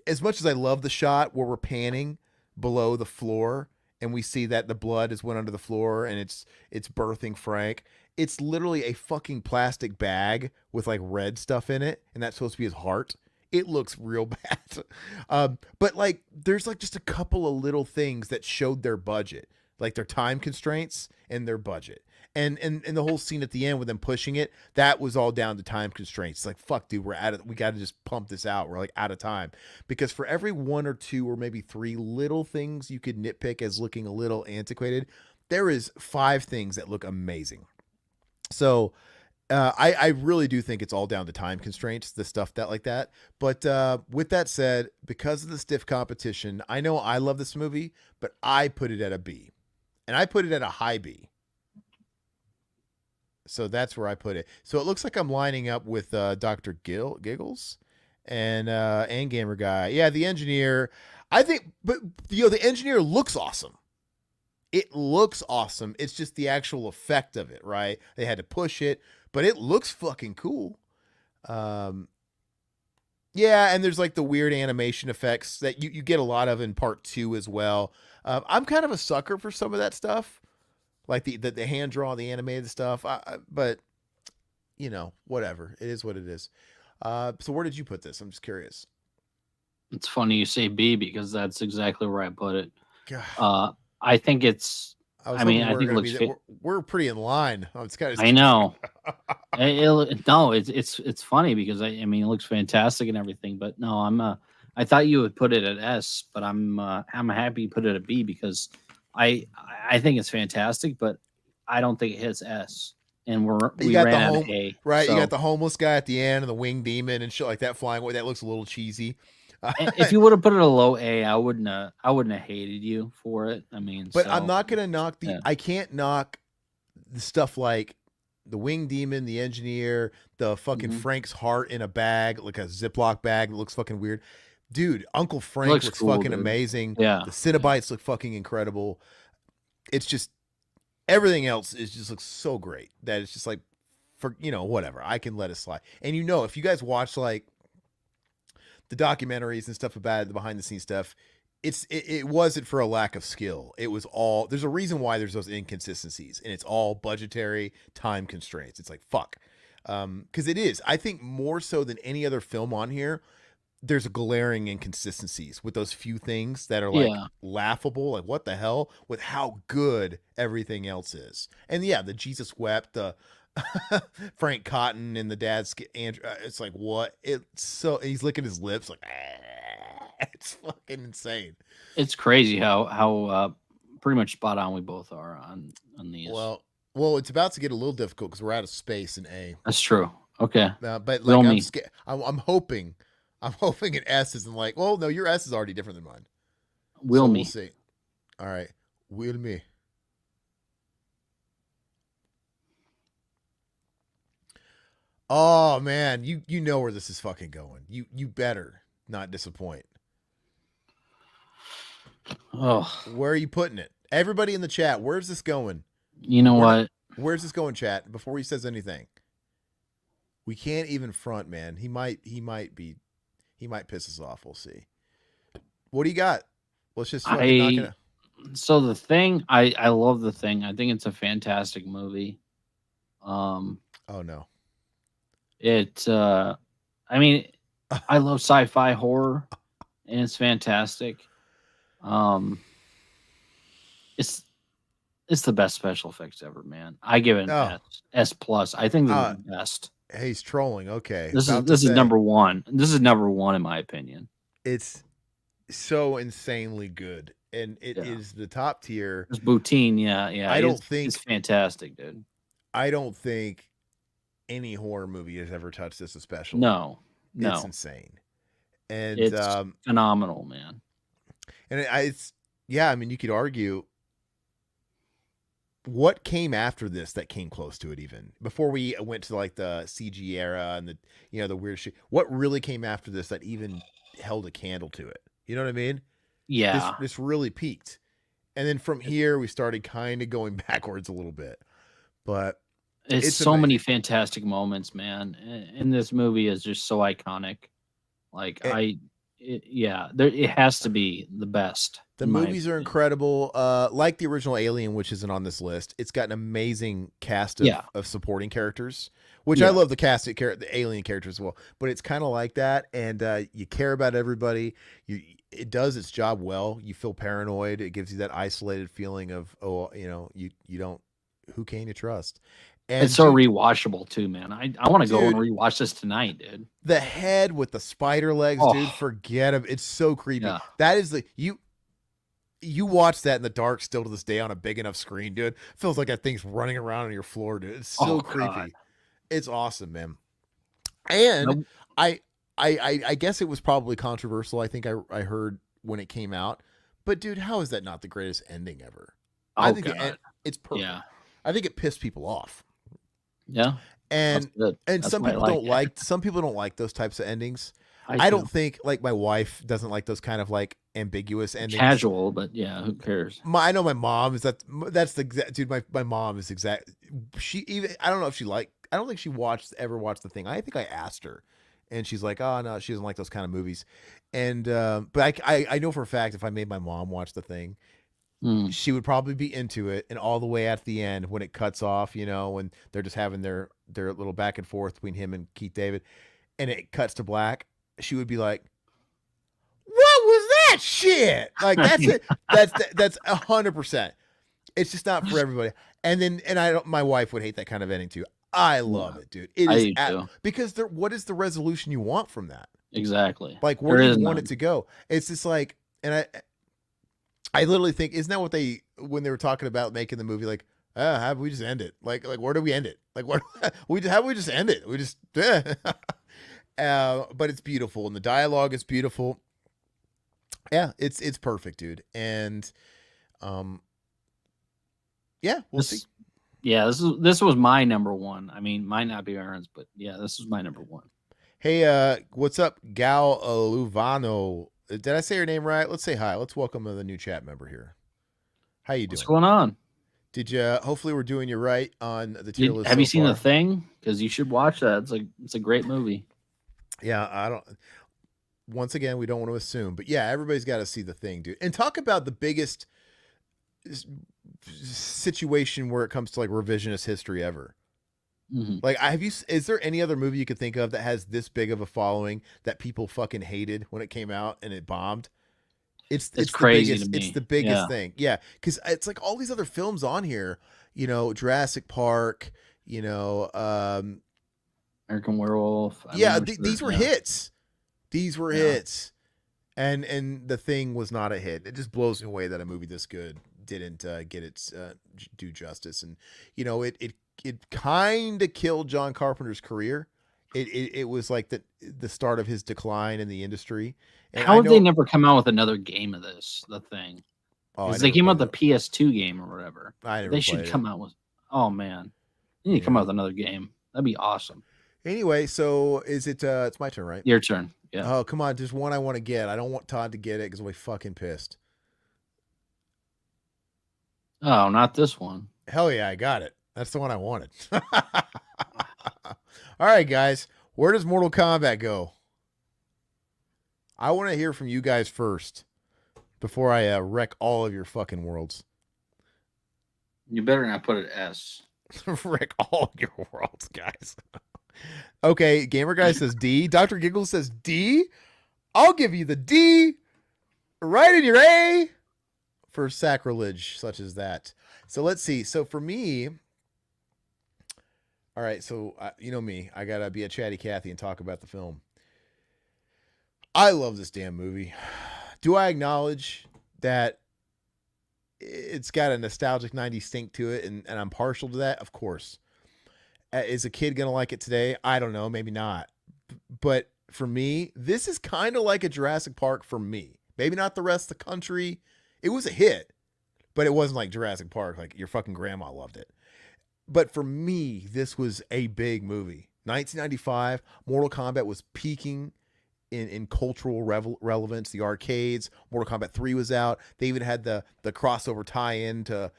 as much as I love the shot where we're panning below the floor and we see that the blood is went under the floor and it's birthing Frank. It's literally a fucking plastic bag with like red stuff in it, and that's supposed to be his heart. It looks real bad. But like, there's like just a couple of little things that showed their budget, like their time constraints and their budget. And the whole scene at the end with them pushing it, that was all down to time constraints. It's like, fuck, dude, we're out of, we got to just pump this out. We're like out of time. Because for every one or two or maybe three little things you could nitpick as looking a little antiquated, there is five things that look amazing. So I really do think it's all down to time constraints, the stuff that like that. But with that said, because of the stiff competition, I know I love this movie, but I put it at a B, and I put it at a high B. So that's where I put it. So it looks like I'm lining up with Doctor Giggles and Gamer Guy. Yeah, the engineer. I think, but the engineer looks awesome. It looks awesome. It's just the actual effect of it, right? They had to push it, but it looks fucking cool. Um, yeah, and there's like the weird animation effects that you get a lot of in part two as well. I'm kind of a sucker for some of that stuff, like the hand draw, the animated stuff. But whatever. It is what it is. So where did you put this? I'm just curious. It's funny you say B because that's exactly where I put it. God, I think it's. I was I mean, hoping we I were think it going to be looks. that. We're pretty in line. I was kind of I know. No, it's funny because I mean it looks fantastic and everything, but no, I thought you would put it at S, but I'm happy you put it at B because I I think it's fantastic, but I don't think it hits S, and You we got the ran out of home A. right. You got So the homeless guy at the end and the winged demon and shit like that flying away. That looks a little cheesy. if you would have put it a low A, I wouldn't have hated you for it. I mean, But I'm so not gonna knock the. yeah. I can't knock the stuff like the winged demon, the engineer, the fucking Mhm. Frank's heart in a bag, like a Ziploc bag that looks fucking weird. Dude, Uncle It Frank looks looks cool, fucking dude. amazing. Yeah, The yeah. Cinnabites look fucking incredible. It's just everything else is just looks so great that it's just like for whatever, I can let it slide. And if you guys watch like the documentaries and stuff about it, the behind the scenes stuff, it wasn't for a lack of skill. It was all there's a reason why there's those inconsistencies, and it's all budgetary time constraints. It's like fuck, because it is. I think more so than any other film on here, there's glaring inconsistencies with those few things that are like Yeah. laughable, like what the hell, with how good everything else is. And yeah, the Jesus wept, the Frank Cotton and the dad's Andrew. It's like what? It's so he's licking his lips like. It's fucking insane. It's crazy how pretty much spot on we both are on these. Well, it's about to get a little difficult because we're out of space in A. That's true. Okay. But Will like I'm me. scared. I'm hoping an S isn't like. Well, no, your S is already different than mine. Will So we'll me. see. All right, will me. Oh man, you know where this is fucking going. You better not disappoint. Oh, Where are you putting it? Everybody in the chat, where's this going? you know We're not. what? Where's this going, chat? Before he says anything, we can't even front, man. He might piss us off. We'll see. What do you got? Let's just fucking knock it I out. so the thing I love the thing. I think it's a fantastic movie. Um, Oh no. it I mean I love sci-fi horror and it's fantastic. Um, it's it's the best special effects ever, man. I give it an Oh. S plus. I think they're Uh. the best. Hey, he's trolling. Okay. This is About to this is say number one. This is number one in my opinion. it's so insanely good, and it Yeah. is the top tier. This Boutine, yeah, yeah. I don't It's think. fantastic, dude. I don't think any horror movie has ever touched this, especially. No, It's no. insane, and It's phenomenal, man. it's yeah. I mean, you could argue what came after this that came close to it, even before we went to like the CG era and the weird shit. What really came after this that even held a candle to it? You know what I mean? This Yeah. this really peaked, and then from here we started kind of going backwards a little bit, but It's it's so amazing. many fantastic moments, man. And this movie is just so iconic. Like It, I yeah, there it has to be the best The in my movies are opinion. incredible. Like the original Alien, which isn't on this list, it's got an amazing cast Yeah, of supporting characters, which I yeah. love the Alien characters as well. But it's kind of like that, and you care about everybody. It does its job well. You feel paranoid. It gives you that isolated feeling of, oh, you don't, who can you trust? It's And so dude, rewatchable too, man. I want to go and dude, rewatch this tonight, dude. the head with the spider legs, dude, Oh, forget it. It's so creepy. yeah. That is you watch that in the dark still to this day on a big enough screen, dude. Feels like that thing's running around on your floor, dude. It's so Oh god. creepy. It's awesome, man. And Nope. I I guess it was probably controversial. I think I heard when it came out. But dude, how is that not the greatest ending ever? I Oh think god. it's perfect. Yeah. I think it pissed people off. Yeah. That's And good. That's what I like. some people don't like those types of endings. I I don't do. think like my wife doesn't like those kind of like ambiguous endings. Casual, but yeah, who cares? I know my mom is that's the exact dude. My mom is exact. She even I don't know if she like. I don't think she ever watched the thing. I think I asked her, and she's like, "Oh no, she doesn't like those kind of movies." And but I know for a fact if I made my mom watch the thing, Mm. she would probably be into it. And all the way at the end when it cuts off, when they're just having their little back and forth between him and Keith David, and it cuts to black, she would be like, what was that shit? Like that's it. That's 100%. It's just not for everybody. And I don't. My wife would hate that kind of ending too. I love Yeah, it, dude. It I is do too. because what is the resolution you want from that? Exactly. Like, where There do you is want it none. to go? It's just like, and I literally think, isn't that what they when they were talking about making the movie? Like, how do we just end it? Like where do we end it? Like what how do we just end it? We just but it's beautiful and the dialogue is beautiful. Yeah, it's perfect, dude. And um, yeah, we'll see. This yeah, this was my number one. I mean, might not be Aaron's, but yeah, this is my number one. Hey, what's up, Gal Luvano? Did I say your name right? Let's say hi. Let's welcome the new chat member here. How you What's doing? going on? Did you? Hopefully, we're doing you right on the tier list Have you so seen The far. Thing? Because you should watch that. It's a great movie. Yeah, I don't. Once again, we don't want to assume, but yeah, everybody's got to see the thing, dude. And talk about the biggest situation where it comes to like revisionist history ever. Hmm. Like, have you? Is there any other movie you could think of that has this big of a following that people fucking hated when it came out and it bombed? It's It's the crazy to biggest. It's me. the biggest Yeah, thing. Yeah, because it's like all these other films on here. Jurassic Park. American Werewolf. I mean, Yeah, I'm sure. these were Yeah, hits. These were yeah. hits, and the thing was not a hit. It just blows me away that a movie this good didn't get its due justice. And it kind of killed John Carpenter's career. It was like the start of his decline in the industry. And How I would they know, never come out with another game of this? The Thing, oh, I because they never came out played with it. the PS2 game or whatever. I But never they should played it. come out with. Oh man, they need to come out Yeah. with another game. That'd be awesome. Anyway, so is it? It's my turn, right? Your turn. Yeah. Oh, come on, just one I want to get. I don't want Todd to get it because I'll be fucking pissed. Oh, not this one. Hell yeah, I got it. That's the one I wanted. All right, guys. Where does Mortal Kombat go? I want to hear from you guys first before I wreck all of your fucking worlds. You better not put it S. Wreck all your worlds, guys. Okay, Gamer Guy says D. Dr. Giggles says D. I'll give you the D right in your A for sacrilege such as that. So let's see. So for me, all right. So you know me, I gotta be a chatty Cathy and talk about the film. I love this damn movie. Do I acknowledge that it's got a nostalgic 90s stink to it and I'm partial to that? Of course. Is a kid going to like it today? I don't know. Maybe not. But for me, this is kind of like a Jurassic Park for me. Maybe not the rest of the country. It was a hit, but it wasn't like Jurassic Park. Like your fucking grandma loved it. But for me, this was a big movie. 1995, Mortal Kombat was peaking in cultural relevance. The arcades, Mortal Kombat 3 was out. They even had the crossover tie-in to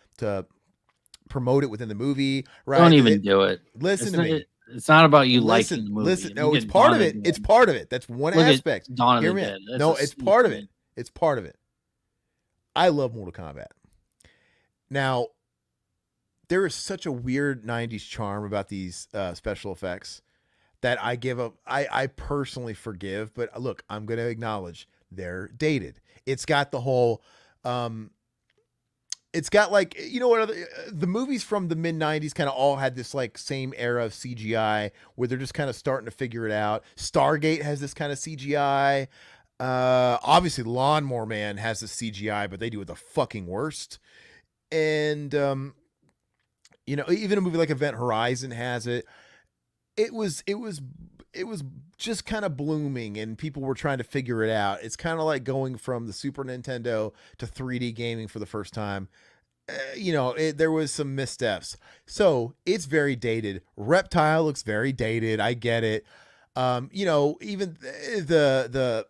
promote it within the movie, Don't right? even do it. Listen It's to not, me. It's not about you liking Listen, the movie. listen. I mean, No, it's get part Dawn of of the it. Dead. It's part of it. That's one Look at aspect. Dawn of Hear the me out. Dead. That's No, a it's siege part of it. scene. It's part of it. I love Mortal Kombat. Now, there is such a weird 90s charm about these special effects that I give up. I personally forgive, but look, I'm going to acknowledge they're dated. It's got the whole um, it's got like what the movies from the mid 90s kind of all had this like same era of CGI where they're just kind of starting to figure it out. Stargate has this kind of CGI. Obviously Lawnmower Man has the CGI, but they do it the fucking worst. And even a movie like Event Horizon has it. It was just kind of blooming and people were trying to figure it out. It's kind of like going from the Super Nintendo to 3D gaming for the first time. There was some missteps. So it's very dated. Reptile looks very dated. I get it. Even the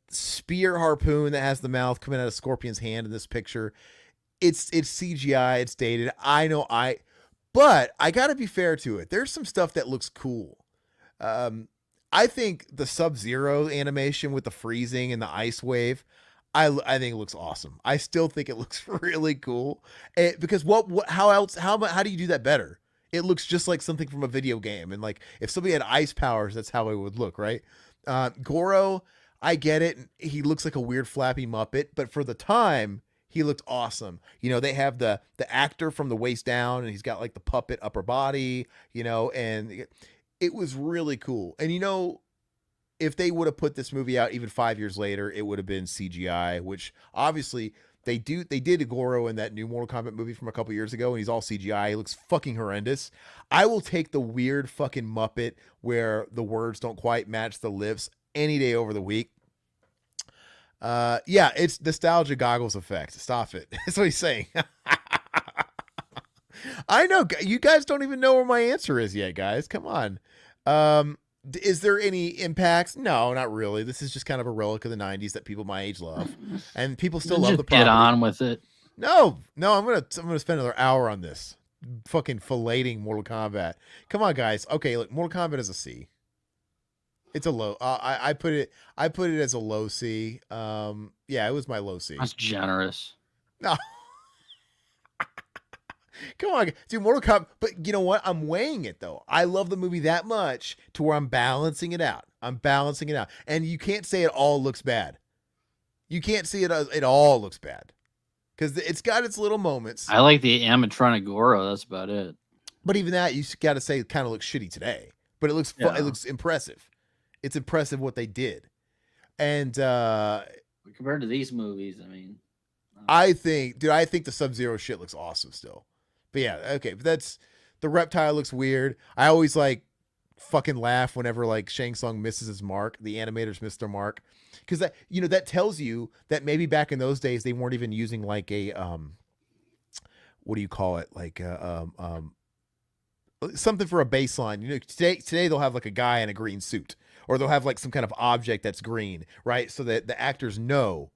spear harpoon that has the mouth coming out of Scorpion's hand in this picture, it's CGI. It's dated. I know. But I got to be fair to it. There's some stuff that looks cool. Um, I think the Sub-Zero animation with the freezing and the ice wave, I think it looks awesome. I still think it looks really cool. Because how do you do that better? It looks just like something from a video game. And like if somebody had ice powers, that's how it would look, right? Goro, I get it. He looks like a weird flappy Muppet, but for the time, he looked awesome. They have the actor from the waist down, and he's got like the puppet upper body. And it was really cool. And if they would have put this movie out even 5 years later, it would have been CGI, which obviously they did Goro in that new Mortal Kombat movie from a couple years ago, and he's all CGI. He looks fucking horrendous. I will take the weird fucking Muppet where the words don't quite match the lips any day over the week. Yeah, it's nostalgia goggles effect. Stop it. That's what he's saying. I know you guys don't even know where my answer is yet, guys. Come on. Is there any impacts? No, not really. This is just kind of a relic of the 90s that people my age love, and people still love Just the get property. on with it. No, I'm gonna spend another hour on this, fucking filleting Mortal Kombat. Come on, guys. Okay, look, Mortal Kombat is a C. It's a low. I put it as a low C. Yeah, it was my low C. That's generous. No, come on, dude. Mortal Kombat. But you know what? I'm weighing it though. I love the movie that much to where I'm balancing it out. And you can't say it all looks bad. You can't see it all looks bad because it's got its little moments. I like the animatronic Goro. That's about it. But even that, you got to say, it kind of looks shitty today. But it looks it looks impressive. It's impressive what they did. And compared to these movies, I mean, I think the Sub-Zero shit looks awesome still. But yeah, okay. But that's the reptile looks weird. I always like fucking laugh whenever like Shang Tsung misses his mark. The animators miss their mark because that tells you that maybe back in those days they weren't even using like a what do you call it, like something for a baseline. Today they'll have like a guy in a green suit, or they'll have like some kind of object that's green, right? So that the actors know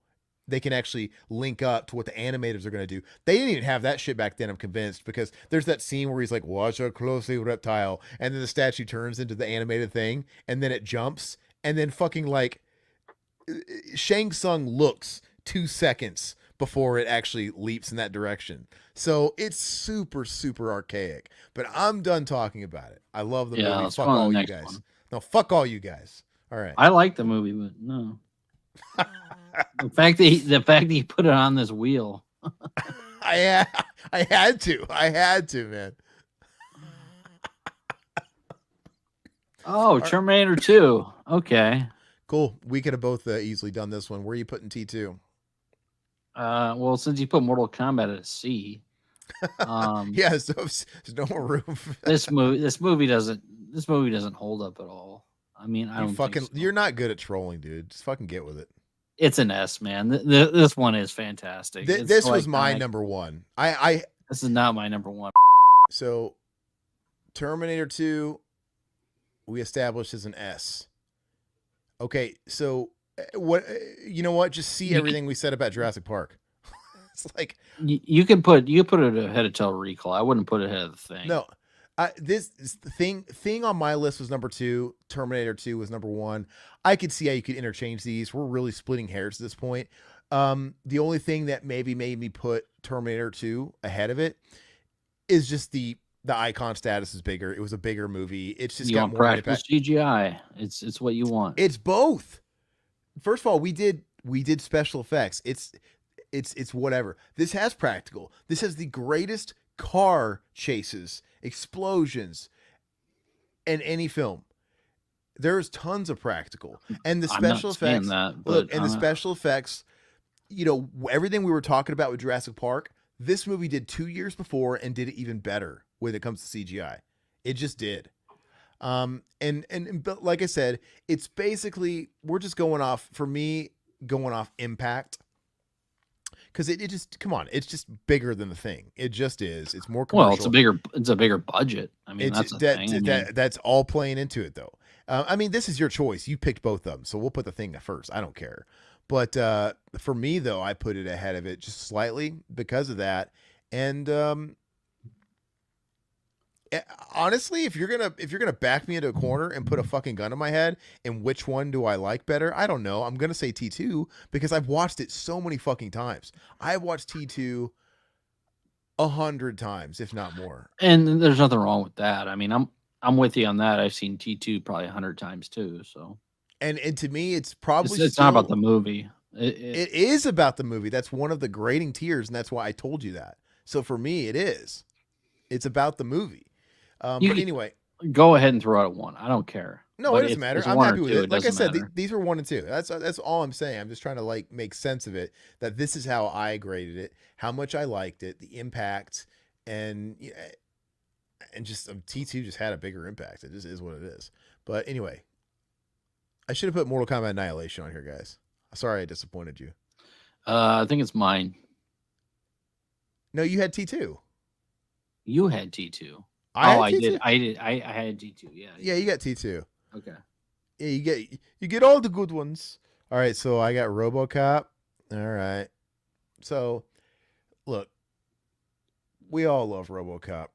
they can actually link up to what the animators are going to do. They didn't even have that shit back then, I'm convinced, because there's that scene where he's like, watch out closely, reptile. And then the statue turns into the animated thing, and then it jumps, and then fucking like Shang Tsung looks 2 seconds before it actually leaps in that direction. So it's super, super archaic. But I'm done talking about it. I love the movie. Fuck all you guys. One. No, fuck all you guys. All right. I like the movie, but no. the fact that he put it on this wheel. I had to, man. Oh, Terminator 2. Okay. Cool. We could have both easily done this one. Where are you putting T2? Well, since you put Mortal Kombat at a C, yeah, so there's no more room. This movie doesn't hold up at all. I mean, I don't think so. You're not good at trolling, dude. Just fucking get with it. It's an S, man. This one is fantastic. This was my number one. This is not my number one. So, Terminator 2, we established as an S. Okay, so what? You know what? Just see everything we said about Jurassic Park. It's like you could put it ahead of Total Recall. I wouldn't put it ahead of the Thing. No, This thing on my list was number two. Terminator 2 was number one. I could see how you could interchange these. We're really splitting hairs at this point. The only thing that maybe made me put Terminator 2 ahead of it is just the icon status is bigger. It was a bigger movie. It's just You got want more of an practical impact. CGI. It's what you want. It's both. First of all, we did special effects. It's whatever. This has practical. This has the greatest car chases, explosions in any film. There's tons of practical. And the I'm not special saying effects, that, look, but and the special effects, everything we were talking about with Jurassic Park, this movie did 2 years before and did it even better when it comes to CGI. It just did. But like I said, it's basically we're just going off for me going off impact because it just come on, it's just bigger than the thing. It just is. It's more well, commercial. it's a bigger budget. I mean, It's that's the thing. I mean, that's all playing into it though. I mean, this is your choice. You picked both of them, so we'll put the thing first. I don't care. But for me though, I put it ahead of it just slightly because of that. And honestly, if you're gonna back me into a corner and put a fucking gun in my head, and which one do I like better? I don't know. I'm gonna say T2 because I've watched it so many fucking times. I've watched T2 100 times, if not more. and there's nothing wrong with that. I mean, I'm with you on that. I've seen T2 probably 100 times too. So And to me, it's probably it's not about the still movie. it is about the movie. That's one of the grading tiers, and that's why I told you that. So for me, it is. It's about the movie. But You anyway, go ahead and throw out a one. I don't care. no, it But doesn't if matter. it's I'm one or happy with two, it. it Like I doesn't said, matter. these were 1 and 2. That's all I'm saying. I'm just trying to like make sense of it. That this is how I graded it, how much I liked it, the impact, and and just T2 just had a bigger impact. It just is what it is. But anyway, I should have put Mortal Kombat Annihilation on here, guys. Sorry I disappointed you. I think it's mine. No, you had T2. You had T2. I Oh, had I did. T2. I had T2. Yeah. Yeah, you got T2. Okay. Yeah, you get all the good ones. All right, so I got RoboCop. All right. So, look, we all love RoboCop.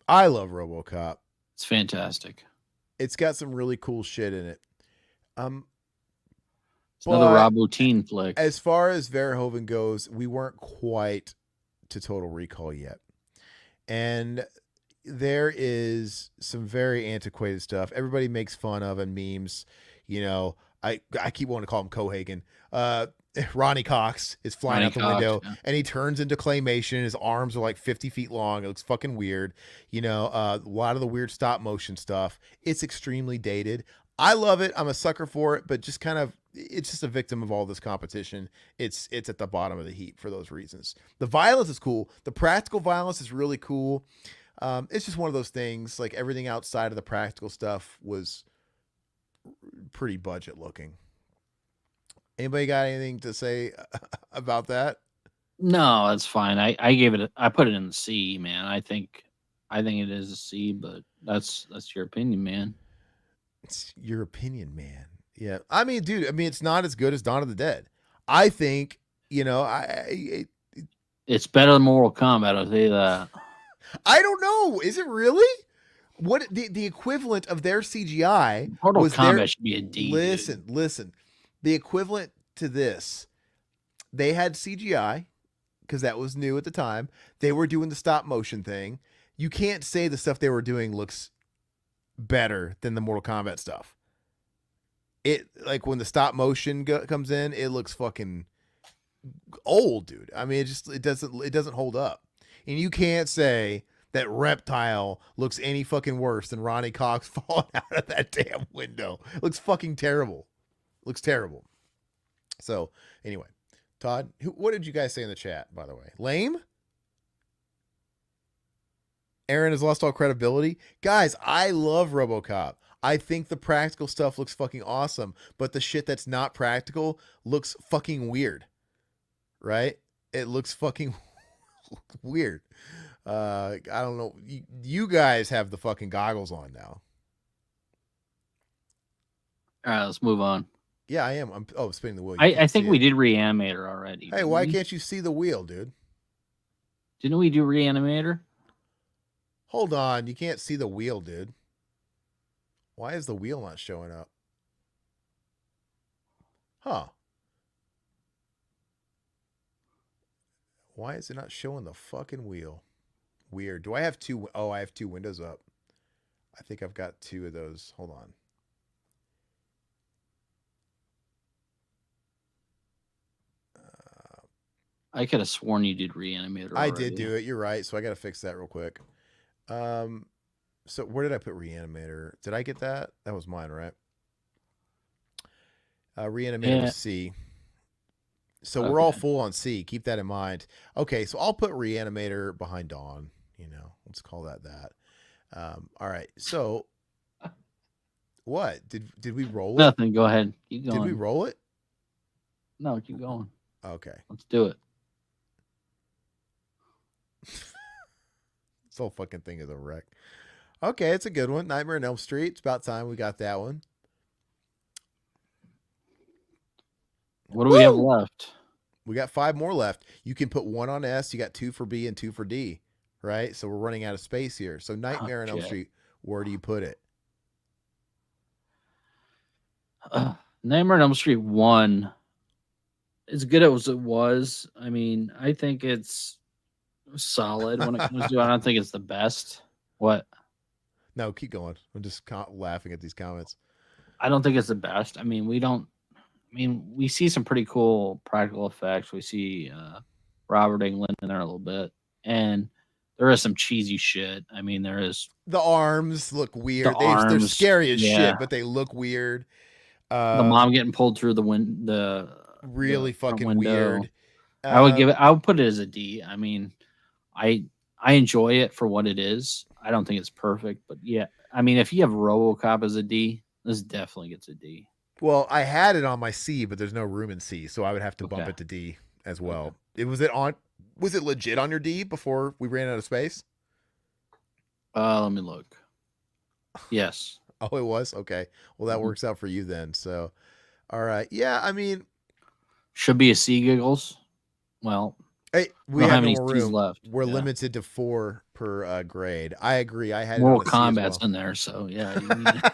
I love RoboCop. It's fantastic. It's got some really cool shit in it. Um, It's another but Robo-teen flick. as far as Verhoeven goes, we weren't quite to Total Recall yet. And there is some very antiquated stuff. Everybody makes fun of and memes. I keep wanting to call him Cohagen. Ronnie Cox is flying Ronnie out the Cox, window yeah. and he turns into claymation. His arms are like 50 feet long. It looks fucking weird. A lot of the weird stop motion stuff. It's extremely dated. I love it. I'm a sucker for it, but just kind of it's just a victim of all this competition. It's at the bottom of the heap for those reasons. The violence is cool. The practical violence is really cool. It's just one of those things. Like everything outside of the practical stuff was pretty budget looking. Anybody got anything to say about that? No, that's fine. I gave it. I put it in the C, man. I think it is a C, but that's your opinion, man. It's your opinion, man. Yeah, I mean, dude. I mean, it's not as good as Dawn of the Dead. I think It's better than Mortal Kombat. I'll tell you that. I don't know. Is it really? What the equivalent of their CGI Mortal was Kombat their should be a D. listen. The equivalent to this, they had CGI because that was new at the time. They were doing the stop motion thing. You can't say the stuff they were doing looks better than the Mortal Kombat stuff. It like when the stop motion comes in, it looks fucking old, dude. I mean, it doesn't hold up. And you can't say that Reptile looks any fucking worse than Ronnie Cox falling out of that damn window. It looks fucking terrible. Looks terrible. So anyway, Todd, what did you guys say in the chat? By the way, lame. Aaron has lost all credibility. Guys, I love RoboCop. I think the practical stuff looks fucking awesome, but the shit that's not practical looks fucking weird. Right? It looks fucking weird. I don't know. You guys have the fucking goggles on now. All right, let's move on. Yeah, I am. I'm spinning the wheel. I think we did Reanimator already. Hey, why can't you see the wheel, dude? Didn't we do Reanimator? Hold on, you can't see the wheel, dude. Why is the wheel not showing up? Huh. Why is it not showing the fucking wheel? Weird. Do I have two? Oh, I have two windows up. I think I've got two of those. Hold on. Uh, I could have sworn you did Reanimator I did already. do it. You're right. So I got to fix that real quick. Um, so where did I put Reanimator? Did I get that? That was mine, right? Reanimator was Yeah. C. So we're all Okay. full on C. Keep that in mind. Okay, so I'll put Reanimator behind Dawn. Let's call that that. All right. So what did we roll it? Nothing. Go ahead. Keep Did we going. roll it? No, keep going. Okay. Let's do it. This whole fucking thing is a wreck. Okay, it's a good one. Nightmare on Elm Street. It's about time we got that one. What do we have Woo! left? We got five more left. You can put one on S. You got two for B and two for D, right? So we're running out of space here. So Oh, Nightmare on Elm shit. Street, where do you put it? Nightmare on Elm Street 1, as good as it was, I mean, I think it's solid when it comes to it. I don't think it's the best. What? No, keep going. I'm just laughing at these comments. I don't think it's the best. I mean, we see some pretty cool practical effects. We see Robert Englund in there a little bit, and there is some cheesy shit. I mean, there is The arms look the weird. They're arms, scary as yeah, shit, but they look weird. the Um, mom getting pulled through the really front fucking window. weird. Um, I would put it as a D. I mean, I I enjoy it for what it is. I don't think it's perfect, but yeah, I mean, if you have RoboCop as a D, this definitely gets a D. well, I had it on my C, but there's no room in C, so I would have to bump Okay, it to D as okay. well. It was it on? Was it legit on your D before we ran out of space? Let me look. Yes. Oh, it was. Okay. Well, that Mhm. works out for you then. So, all right. Yeah. I mean, Should be a C giggles. Well, hey, we we don't have have no any more C's room. left. We're Yeah. limited to four per grade. I agree. I had it on Mortal a C as Kombat's well. in there, so yeah, you need.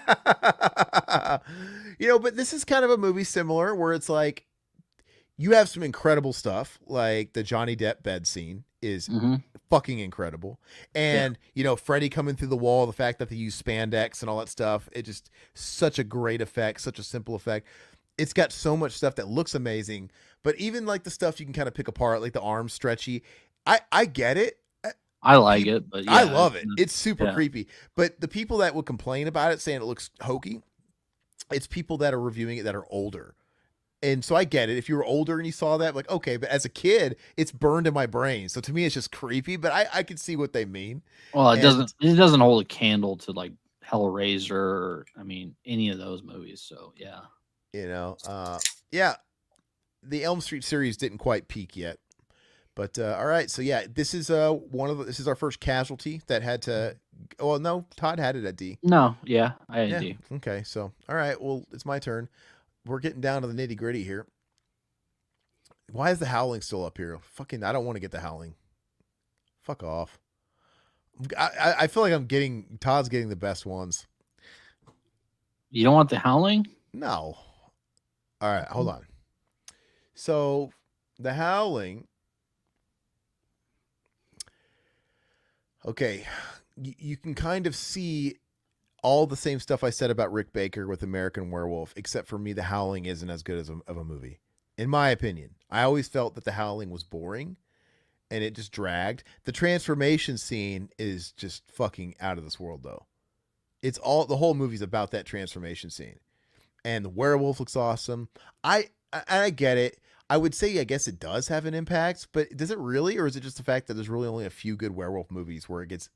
But this is kind of a movie similar where it's like you have some incredible stuff, like the Johnny Depp bed scene is Hmm. fucking incredible. Yeah, And, Freddy coming through the wall, the fact that they use spandex and all that stuff, it just such a great effect, such a simple effect. It's got so much stuff that looks amazing, but even like the stuff you can kind of pick apart, like the arms stretchy, I get it. I like People, it, but I yeah, love it. It's super yeah. creepy. But the people that would complain about it saying it looks hokey, it's people that are reviewing it that are older. And so I get it. If you were older and you saw that, like, okay, but as a kid, it's burned in my brain. So to me, it's just creepy, but I can see what they mean. Well, And, it doesn't hold a candle to like Hellraiser or I mean any of those movies. So yeah. you know, uh, yeah, the Elm Street series didn't quite peak yet. But all right, so yeah, this is this is our first casualty that had to. Well, no, Todd had it at D. No, yeah, I Yeah. do. Okay. So all right, well, it's my turn. We're getting down to the nitty gritty here. Why is the howling still up here? Fucking, I don't want to get the howling. Fuck off. I feel like Todd's getting the best ones. You don't want the Howling? No. All right, hold on. So the howling. Okay, you can kind of see all the same stuff I said about Rick Baker with American Werewolf, except for me, The Howling isn't as good of a movie, in my opinion. I always felt that The Howling was boring and it just dragged. The transformation scene is just fucking out of this world, though. The whole movie's about that transformation scene, and the werewolf looks awesome. I get it. I would say I guess it does have an impact, but does it really, or is it just the fact that there's really only a few good werewolf movies where it gets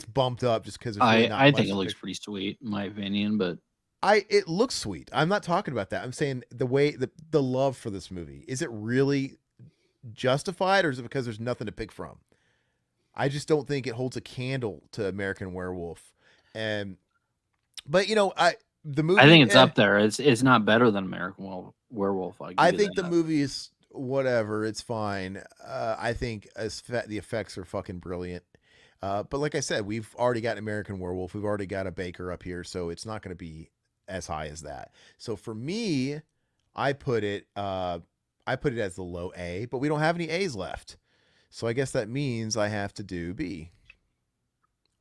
bumped up just because there's really not I think much it to looks pick. pretty sweet in my opinion, but It looks sweet. I'm not talking about that. I'm saying the way the love for this movie, is it really justified, or is it because there's nothing to pick from? I just don't think it holds a candle to American Werewolf. And but I the I think movie it's up there. It's not better than American Werewolf. I'll give I you think the that. movie is whatever. It's fine. I think the effects are fucking brilliant. But like I said, we've already got American Werewolf. We've already got a Baker up here, so it's not going to be as high as that. So for me, I put it I put it as the low A, but we don't have any A's left. So I guess that means I have to do B.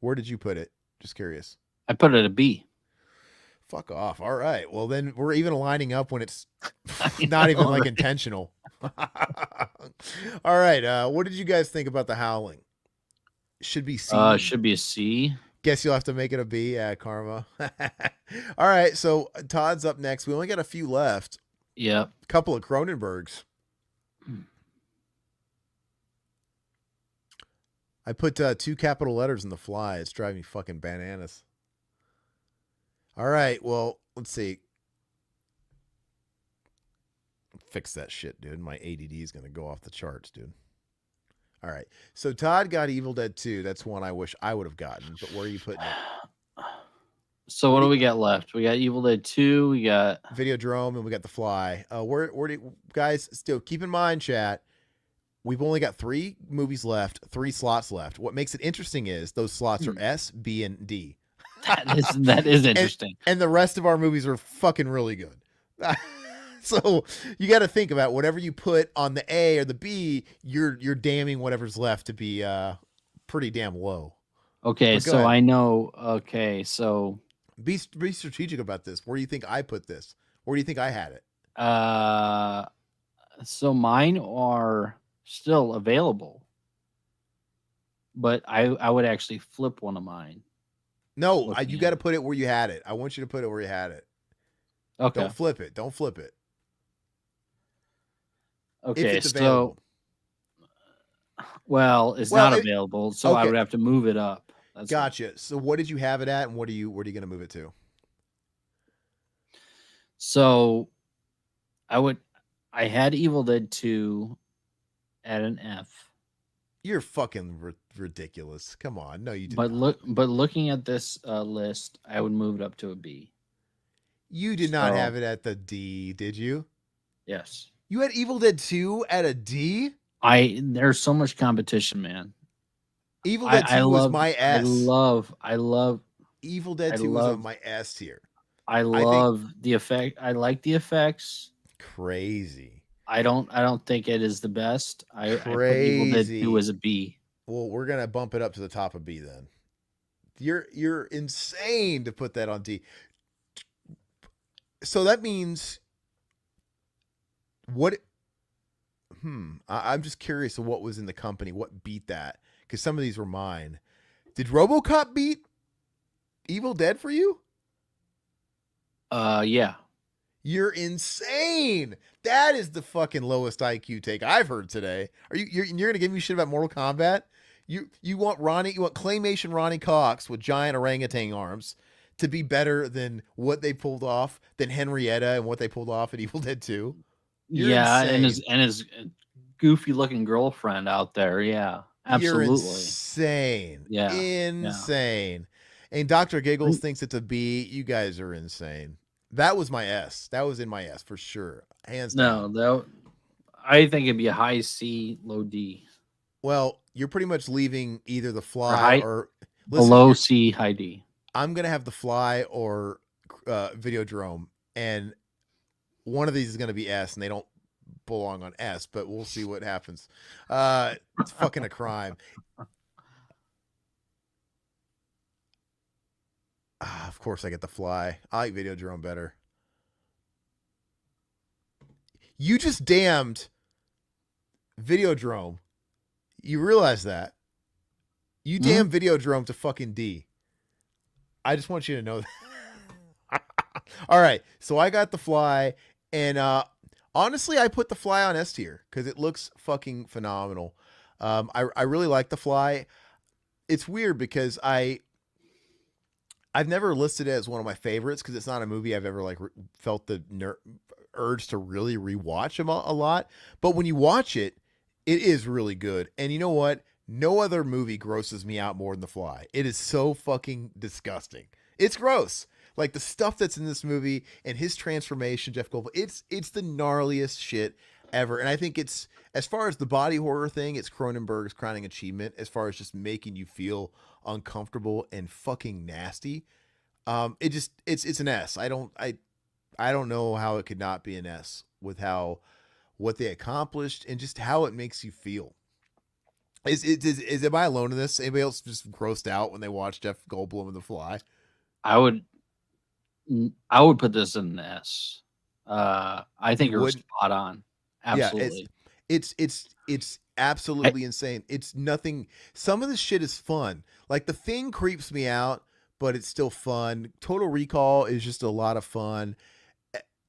Where did you put it? Just curious. I put it a B. Fuck off. All right. Well, then we're even lining up when it's I not even know, like right? intentional. All right. What did you guys think about The Howling? Should be C. Should be a C. Guess you'll have to make it a B. Yeah, karma. All right. So Todd's up next. We only got a few left. Yep. A couple of Cronenbergs. I put two capital letters in The Fly. It's driving me fucking bananas. All right. Well, let's see. Fix that shit, dude. My ADD is going to go off the charts, dude. All right. So Todd got Evil Dead 2. That's one I wish I would have gotten. But where are you putting it? So what do we got left? We got Evil Dead 2. We got Videodrome, and we got The Fly. Where do you, guys, still keep in mind, chat, we've only got 3 movies left, 3 slots left. What makes it interesting is those slots are S, B, and D. that is interesting. And the rest of our movies are fucking really good. So you got to think about whatever you put on the A or the B, you're damning whatever's left to be pretty damn low. Okay, But go so ahead. I know. Okay, so Be strategic about this. Where do you think I put this? Where do you think I had it? so mine are still available, but I would actually flip one of mine. No, Looking you at got to it. put it where you had it. I want you to put it where you had it. Okay. Don't flip it. Don't flip it. If Okay. it's So available. well, it's Well, not available, so I okay. would have to move it up. That's Gotcha. So what did you have it at, and where are you going to move it to? So I had Evil Dead 2 at an F. You're fucking ridiculous. Come on. No, you did But not. looking at this list, I would move it up to a B. You did not So have it at the D, did you? yes. You had Evil Dead 2 at a D? There's so much competition, man. Evil Dead 2 was my I S. love Evil Dead I 2 was on love my S tier. I I think love the effect. I like the effects. crazy. I don't think it is the best. I put Evil Dead 2 Crazy. as a B. Well, we're going to bump it up to the top of B then. You're insane to put that on D. So that means what I'm just curious of what was in the company, what beat that, because some of these were mine. Did RoboCop beat Evil Dead for you? Yeah. You're insane. That is the fucking lowest IQ take I've heard today. You're gonna give me shit about Mortal Kombat? You want claymation Ronnie Cox with giant orangutan arms to be better than what they pulled off, than Henrietta and what they pulled off at Evil Dead 2? You're Yeah, insane. and his goofy looking girlfriend out there. Yeah. You're Absolutely. insane. Yeah. Yeah. Insane. And Dr. Giggles thinks it's a B. You guys are insane. That was my S. That was in my S for sure. Hands No, down. though I think it'd be a high C, low D. Well, you're pretty much leaving either The Or Fly high or listen, below C, high D. I'm going to have The Fly or Videodrome, and one of these is going to be S, and they don't belong on S, but we'll see what happens. It's fucking a crime. Of course, I get The Fly. I like Videodrome better. You just damned Videodrome. You realize that? You damn Videodrome to fucking D. I just want you to know that. All right, so I got The Fly, and honestly, I put The Fly on S tier because it looks fucking phenomenal. I really like The Fly. It's weird because I've never listed it as one of my favorites because it's not a movie I've ever like felt the urge to really rewatch a lot. But when you watch it, it is really good. And you know what? No other movie grosses me out more than The Fly. It is so fucking disgusting. It's gross. Like the stuff that's in this movie and his transformation, Jeff Goldblum, it's the gnarliest shit ever. And I think it's, as far as the body horror thing, it's Cronenberg's crowning achievement as far as just making you feel uncomfortable and fucking nasty. It just, it's an S. I don't know how it could not be an S with how, what they accomplished and just how it makes you feel. Am I alone in this? Anybody else just grossed out when they watch Jeff Goldblum in The Fly? I would I would put this in an S. I think You you're would? spot on. Yeah, Absolutely. it's I, absolutely insane. It's nothing. Some of this shit is fun. Like The Thing creeps me out, but it's still fun. Total Recall is just a lot of fun.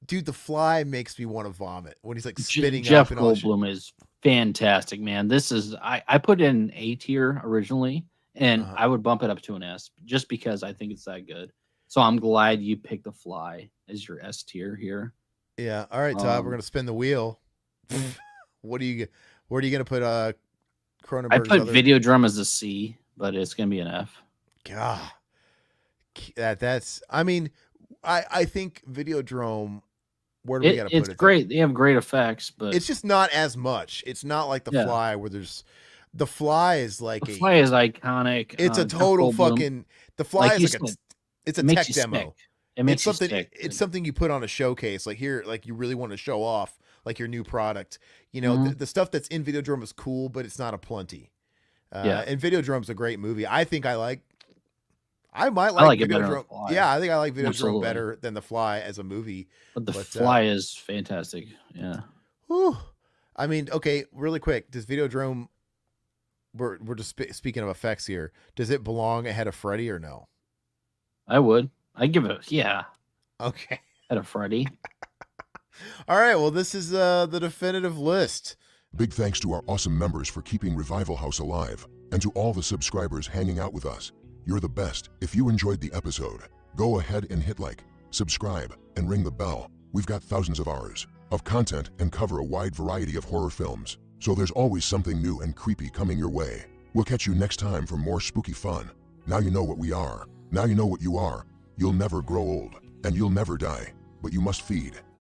Dude, The Fly makes me want to vomit when he's like spitting up Jeff and all that shit. Goldblum is fantastic, man. This is I put it in A tier originally, and Uh, I would bump it up to an S just because I think it's that good. So I'm glad you picked The Fly as your S tier here. yeah. All right, Todd. We're Um, gonna spin the wheel. What do you? Where are you gonna put I Cronenberg's put other? Videodrome as a C, but it's gonna be an F. God, that's. I mean, I think Videodrome. Where do we got to put It's it then? great. They have great effects, but It's just not as much. It's not like The yeah, Fly where there's, The Fly is like The Fly is iconic. it's a Jeff total Goldblum, fucking, The Fly like is you like said, it's a it makes tech you sick. demo. It It's makes you something, sick. it's something you put on a showcase, like here, like you really want to show off like your new product. You know, Mhm. the stuff that's in Videodrome is cool, but it's not a plenty. Yeah, And Videodrome's a great movie. I might I like like it better than The Videodrome. Fly. Yeah, I think I like Videodrome Absolutely. better than The Fly as a movie. But The But Fly is fantastic. Yeah, whew, I mean, okay, really quick, does Videodrome? We're just speaking of effects here. Does it belong ahead of Freddy or no? I would. I give it. Yeah, Okay. at a Freddy. All right. Well, this is the definitive list. Big thanks to our awesome members for keeping Revival House alive, and to all the subscribers hanging out with us. You're the best. If you enjoyed the episode, go ahead and hit like, subscribe, and ring the bell. We've got thousands of hours of content and cover a wide variety of horror films, so there's always something new and creepy coming your way. We'll catch you next time for more spooky fun. Now you know what we are. Now you know what you are. You'll never grow old, and you'll never die, but you must feed.